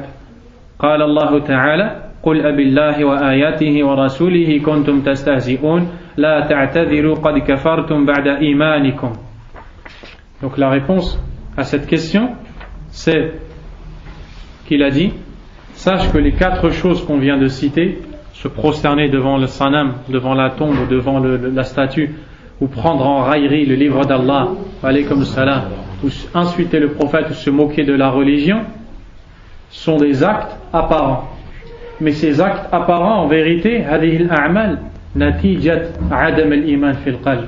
قال الله تعالى قل أبي الله وآياته ورسوله كنتم تستهزئون لا تعتذروا قد كفرتم بعد إيمانكم. Donc la réponse à cette question, c'est qu'il a dit, sache que les 4 choses qu'on vient de citer, se prosterner devant le sanam, devant la tombe, devant la statue, ou prendre en raillerie le livre d'Allah, alaykum salam, ou insulter le prophète ou se moquer de la religion sont des actes apparents. Mais ces actes apparents, en vérité, هذه الأعمال نتيجة عدم الإيمان في القلب.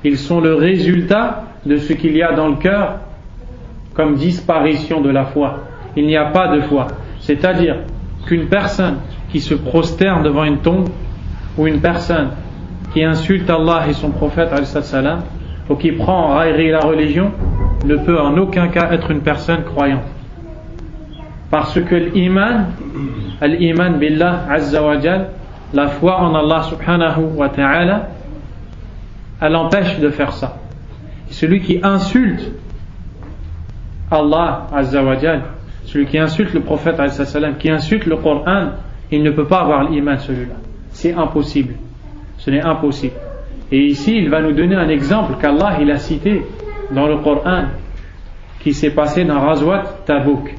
Ils sont le résultat de ce qu'il y a dans le cœur comme disparition de la foi. Il n'y a pas de foi. C'est-à-dire qu'une personne qui se prosterne devant une tombe, ou une personne qui insulte Allah et son prophète ou qui prend en raillerie la religion, ne peut en aucun cas être une personne croyante. Parce que l'iman billah azza wa jal, la foi en Allah subhanahu wa ta'ala, elle empêche de faire ça. Et celui qui insulte Allah azza wa jal, celui qui insulte le prophète qui insulte le Coran, il ne peut pas avoir l'iman, celui-là. C'est impossible. Ce n'est impossible. Et ici, il va nous donner un exemple qu'Allah il a cité dans le Coran, qui s'est passé dans Ghazwat Tabouk.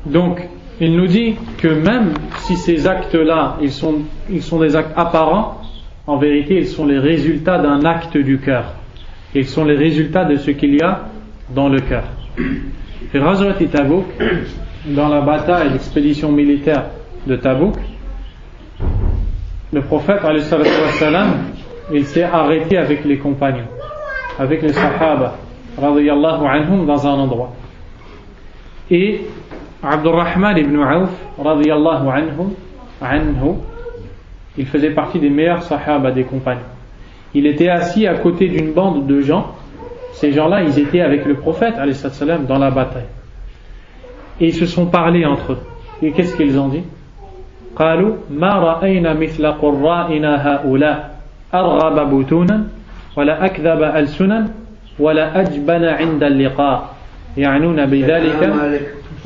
Donc, il nous dit que même si ces actes-là, ils sont des actes apparents, en vérité, ils sont les résultats d'un acte du cœur. Ils sont les résultats de ce qu'il y a dans le cœur. Et Ghazwat Tabouk, dans la bataille, l'expédition militaire de Tabouk, le prophète il s'est arrêté avec les compagnons, avec les sahaba radiyallahu anhum, dans un endroit. Et Abdurrahman ibn Auf radiyallahu anhu, il faisait partie des meilleurs sahaba, des compagnons. Il était assis à côté d'une bande de gens. Ces gens-là, ils étaient avec le prophète dans la bataille. Et ils se sont parlé entre eux. Et qu'est-ce qu'ils ont dit? قالوا ما رأينا مثل قرائنا هؤلاء أرغب بطونا ولا أكذب ألسنا ولا أجبن عند اللقاء يعنون بذلك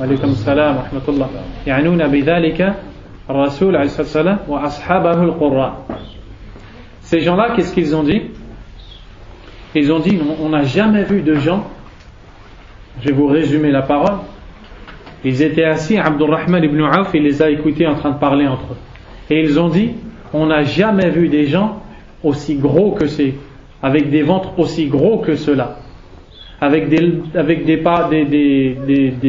وعليكم السلام ورحمة الله يعنون بذلك الرسول عليه الصلاة والسلام وأصحابه القراء. Ces gens-là, qu'est-ce qu'ils ont dit? Ils ont dit, on n'a jamais vu de gens, je vais vous résumer la parole. Ils étaient assis, Abdurrahman ibn Auf, il les a écoutés en train de parler entre eux. Et ils ont dit, on n'a jamais vu des gens aussi gros que ces, avec des ventres aussi gros que ceux-là, avec des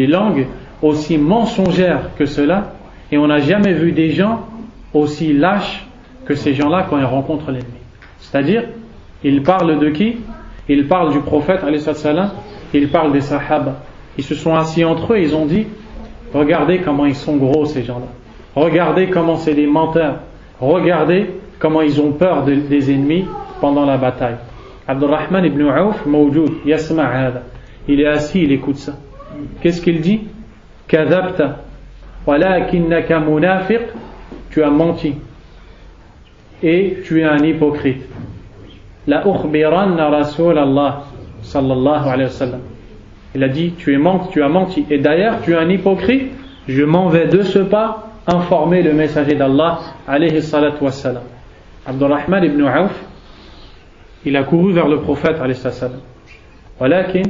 langues aussi mensongères que ceux-là, et on n'a jamais vu des gens aussi lâches que ces gens-là quand ils rencontrent l'ennemi. C'est-à-dire, ils parlent de qui? Ils parlent du prophète, ils parlent des sahaba. Ils se sont assis entre eux et ils ont dit, regardez comment ils sont gros ces gens-là, regardez comment c'est des menteurs, regardez comment ils ont peur des ennemis pendant la bataille. Abdurrahman ibn Auf mawjoud yasma' hada, il est assis, il écoute ça. Qu'est-ce qu'il dit? Kadhabta walakinnaka munafiq, tu as menti et tu es un hypocrite. La ukhbiranna rasulallah sallallahu alayhi wa sallam. Il a dit, tu as menti. Et d'ailleurs, tu es un hypocrite. Je m'en vais de ce pas informer le messager d'Allah, alayhi salatu wassalam. Abdurrahman ibn Auf, il a couru vers le prophète, alayhi salatu wassalam. Walakin,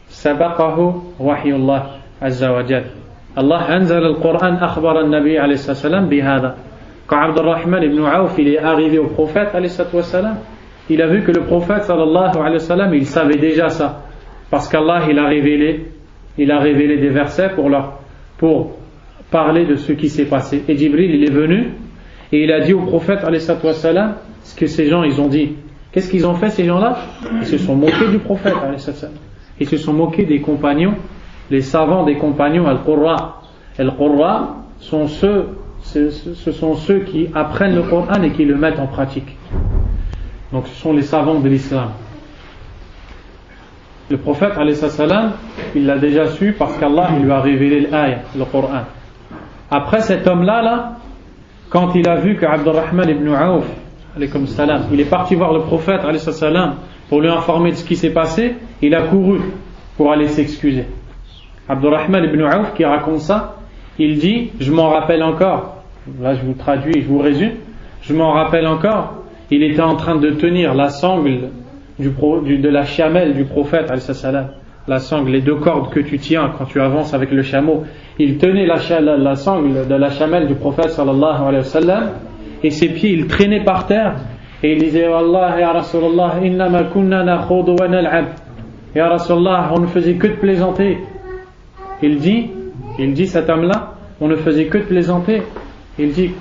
sabaqahu wahyullah azza wa jal. Allah anzal al-Qur'an akhbar al-Nabi, alayhi salatu wassalam, bihada. Quand Abdurrahman ibn Auf, il est arrivé au prophète, alayhi salatu wassalam, il a vu que le prophète, sallallahu alayhi wa sallam, il savait déjà ça. Parce qu'Allah il a révélé des versets pour parler de ce qui s'est passé. Et Jibril il est venu et il a dit au prophète alayhi salatu wassalam ce que ces gens ils ont dit. Qu'est-ce qu'ils ont fait ces gens-là? Ils se sont moqués du prophète alayhi salatu wassalam. Ils se sont moqués des compagnons, les savants des compagnons al-Qurra. Al-Qurra ce sont ceux qui apprennent le Coran et qui le mettent en pratique. Donc ce sont les savants de l'islam. Le prophète, il l'a déjà su parce qu'Allah il lui a révélé l'ayah, le Coran. Après cet homme-là, quand il a vu que Abdurrahman ibn Auf, il est parti voir le prophète pour lui informer de ce qui s'est passé, il a couru pour aller s'excuser. Abdurrahman ibn Auf qui raconte ça, il dit, je m'en rappelle encore, là je vous traduis, je vous résume, je m'en rappelle encore, il était en train de tenir la sangle de la chamelle du prophète, la sangle, les deux cordes que tu tiens quand tu avances avec le chameau. Il tenait la sangle de la chamelle du prophète sallallahu alayhi wa sallam et ses pieds il traînait par terre et il disait Wallah ya Rasulallah innama kunna nakhudu wa nal'ab. Ya Rasulallah, on ne faisait que de plaisanter. Il dit cet homme-là, on ne faisait que de plaisanter. Il dit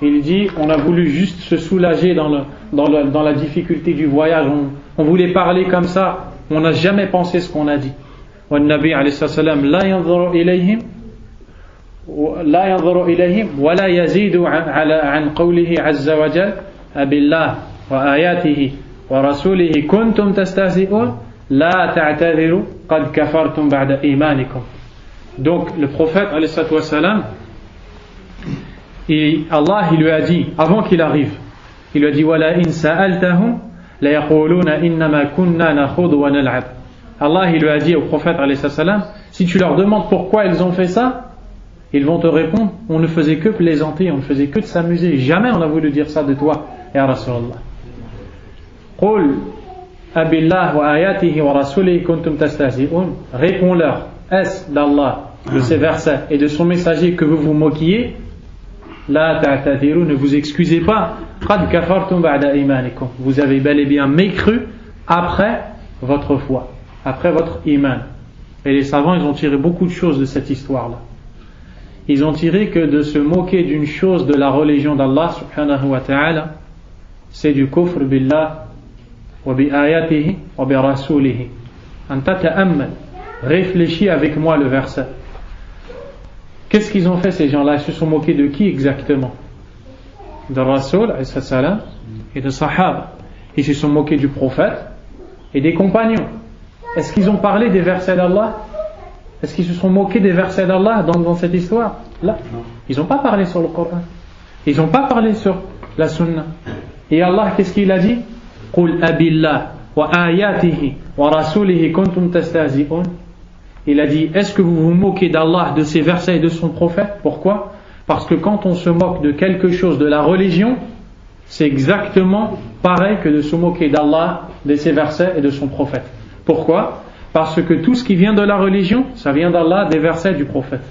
il dit, on a voulu juste se soulager dans la difficulté du voyage. On voulait parler comme ça. On n'a jamais pensé ce qu'on a dit. والنبي عليه الصلاة والسلام لا ينظر إليهم ولا يزيد عن قوله عز وجل أبالله وآياته ورسوله كنتم تستهزئون لا تعتذروا قد كفرتم بعد إيمانكم. Donc le prophète عليه الصلاة والسلام, Allah il lui a dit avant qu'il arrive, il lui a dit وَلَئِنْ سَأَلْتَهُمْ لَيَقُولُونَ إِنَّمَا كُنَّا نَخُوضُ وَنَلْعَبُ. Allah il lui a dit au prophète alayhi salam, si tu leur demandes pourquoi ils ont fait ça, ils vont te répondre, on ne faisait que plaisanter, on ne faisait que de s'amuser, jamais on a voulu dire ça de toi, ya Rasulallah. Qul abillah wa ayatihi wa rasulihi kuntum tastahzi'un. Réponds-leur, est-ce d'Allah, de ses versets et de son messager que vous vous moquiez? La ta'tadiru, ne vous excusez pas. Qad kafartum ba'da imanikum. Vous avez bel et bien mécru après votre foi, après votre iman. Et les savants, ils ont tiré beaucoup de choses de cette histoire-là. Ils ont tiré que de se moquer d'une chose de la religion d'Allah subhanahu wa ta'ala, c'est du kufr billah wa bi ayatihi wa bi rasulihi. Anta ta'ammal. Réfléchis avec moi le verset. Qu'est-ce qu'ils ont fait ces gens-là? Ils se sont moqués de qui exactement? De Rasul et de Sahaba. Ils se sont moqués du prophète et des compagnons. Est-ce qu'ils ont parlé des versets d'Allah? Est-ce qu'ils se sont moqués des versets d'Allah dans cette histoire? Là, ils n'ont pas parlé sur le Coran. Ils n'ont pas parlé sur la Sunna. Et Allah, qu'est-ce qu'il a dit? Qul abillah wa ayatihi wa rasulihi kuntum tastahzi'un. Il a dit, est-ce que vous vous moquez d'Allah, de ses versets et de son prophète? Pourquoi? Parce que quand on se moque de quelque chose de la religion, c'est exactement pareil que de se moquer d'Allah, de ses versets et de son prophète. Pourquoi? Parce que tout ce qui vient de la religion, ça vient d'Allah, des versets du prophète.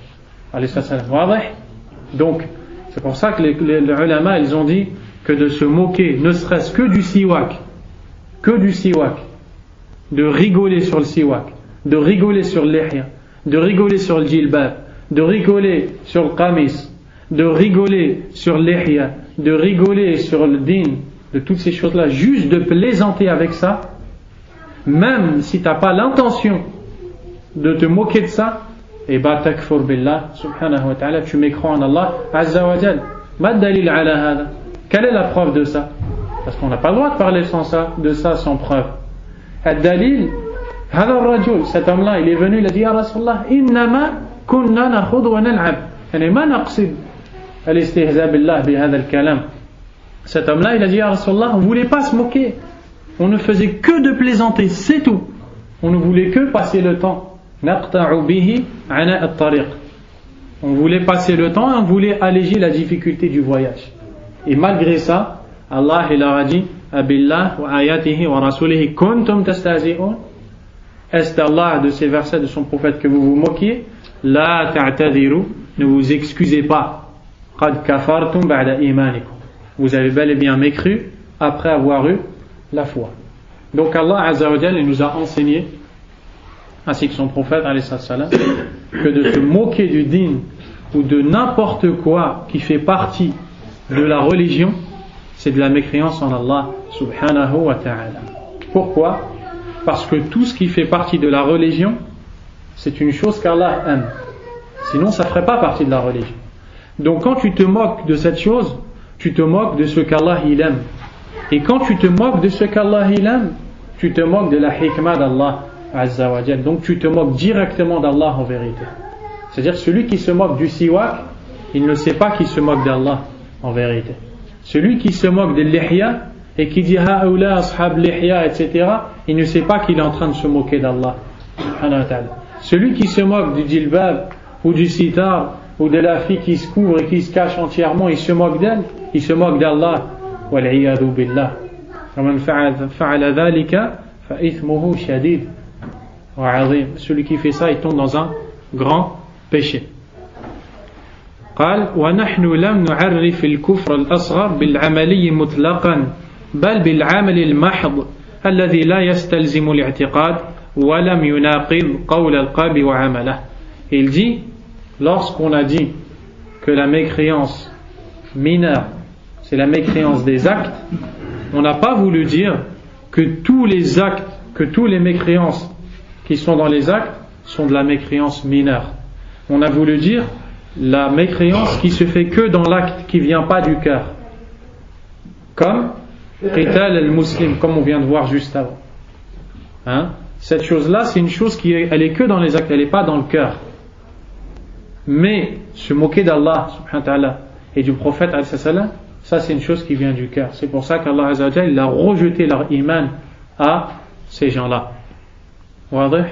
Donc, c'est pour ça que les ulama, ils ont dit que de se moquer, ne serait-ce que du siwak, de rigoler sur le siwak, de rigoler sur l'ihya, de rigoler sur le jilbab, de rigoler sur le qamis, de rigoler sur l'ihya, de rigoler sur le din, de toutes ces choses-là, juste de plaisanter avec ça, même si tu n'as pas l'intention de te moquer de ça, et bah takfur billah subhanahu wa ta'ala, tu mécrois en Allah azza wa jal. Ma dalil ala hada? Quelle est la preuve de ça? Parce qu'on n'a pas le droit de parler de ça sans preuve. Ad-dalil, هذا الرجل, cet homme-là, il est venu, il a dit ya Rasulallah, innama kunna nakhud wa nal'ab, yani ma naqsid al-istihza billah bi hadha al-kalam. Cet homme-là, il a dit ya Rasulallah, on ne voulait pas se moquer, on ne faisait que de plaisanter, c'est tout. On ne voulait que passer le temps. Naqta'u bihi ana at-tariq. On voulait passer le temps et on voulait alléger la difficulté du voyage. Et malgré ça, Allah il a dit abillah wa ayatihi wa rasulihi kuntum tastahzi'un. Est-ce d'Allah, de ces versets de son prophète que vous vous moquiez? La ta'tadiru, ne vous excusez pas. Qad kafartum ba'da imanikum. Vous avez bel et bien mécru après avoir eu la foi. Donc Allah Azza wa Jalla nous a enseigné, ainsi que son prophète alayhi salam, que de se moquer du din ou de n'importe quoi qui fait partie de la religion, c'est de la mécréance en Allah subhanahu wa ta'ala. Pourquoi? Parce que tout ce qui fait partie de la religion, c'est une chose qu'Allah aime. Sinon, ça ne ferait pas partie de la religion. Donc quand tu te moques de cette chose, tu te moques de ce qu'Allah il aime. Et quand tu te moques de ce qu'Allah il aime, tu te moques de la hikmah d'Allah Azza wa Jal. Donc tu te moques directement d'Allah en vérité. C'est-à-dire celui qui se moque du siwak, il ne sait pas qu'il se moque d'Allah en vérité. Celui qui se moque de l'ihya et qui dit haoula ashab l'ihya, etc., il ne sait pas qu'il est en train de se moquer d'Allah. Celui qui se moque du jilbab ou du sitar ou de la fille qui se couvre et qui se cache entièrement, il se moque d'elle, il se moque d'Allah. والعياذ بالله ومن فعل ذلك فإثمه شديد وعظيم. Celui qui fait ça, il tombe dans un grand péché. قال ونحن لم نعرف الكفر الأصغر بالعملي مطلقا بل بالعمل المحض الذي لا يستلزم الاعتقاد ولم يناقض قول القلب وعمله. Il dit, lorsqu'on a dit que la mécréance mineure, c'est la mécréance des actes, on n'a pas voulu dire que tous les actes, que tous les mécréances qui sont dans les actes sont de la mécréance mineure. On a voulu dire la mécréance qui se fait que dans l'acte, qui ne vient pas du cœur. Comme Qital al-Muslim, comme on vient de voir juste avant. Hein? Cette chose-là, c'est une chose elle est que dans les actes, elle n'est pas dans le cœur. Mais se moquer d'Allah subhanahu wa ta'ala et du prophète alayhi salam, ça c'est une chose qui vient du cœur. C'est pour ça qu'Allah azza wa jalla, il a rejeté leur iman à ces gens-là. Wadih?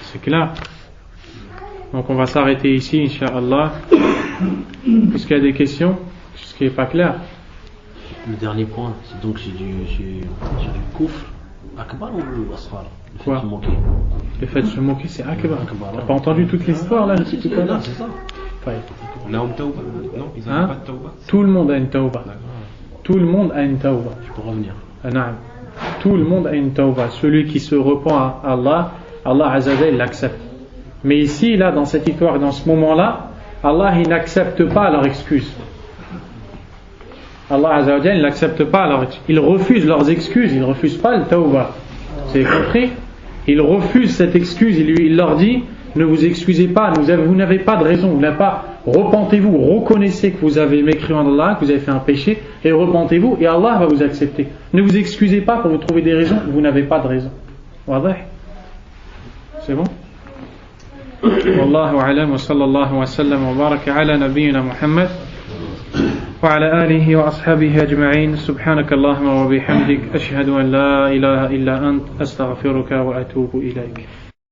C'est clair. Donc on va s'arrêter ici, incha'Allah. Est-ce qu'il y a des questions? Ce qui n'est pas clair. Le dernier point, c'est donc c'est du kufr akbar ou asghar? Quoi? Le fait de se moquer. Le fait de se moquer, c'est akbar. T'as pas entendu toute l'histoire là depuis tout à l'heure? C'est ça. On a une tauba? Non, ils n'ont pas de tauba. Tout le monde a une tauba. Tout le monde a une tauba. Tu peux revenir. Tout le monde a une tauba. Celui qui se repent à Allah, Allah azza wa jalla, il l'accepte. Mais ici, là, dans cette histoire, dans ce moment-là, Allah, il n'accepte pas leur excuse. Allah azza wa jalla, il n'accepte pas leur excuse. Il refuse leurs excuses, il ne refuse pas le tauba. Vous avez compris? Il refuse cette excuse, il leur dit, ne vous excusez pas, vous n'avez pas de raison, vous n'avez pas, repentez-vous, reconnaissez que vous avez mécru en Allah, que vous avez fait un péché, et repentez-vous, et Allah va vous accepter. Ne vous excusez pas pour vous trouver des raisons, vous n'avez pas de raison. Wadih? C'est bon? Wallahu a'lam wa sallallahu wa sallam wa baraka ala nabiyyina Muhammad wa ala alihi wa ashabihi ajma'in. Subhanaka Allahumma wa bihamdik ashhadu an la ilaha illa ant astaghfiruka wa atubu ilayk.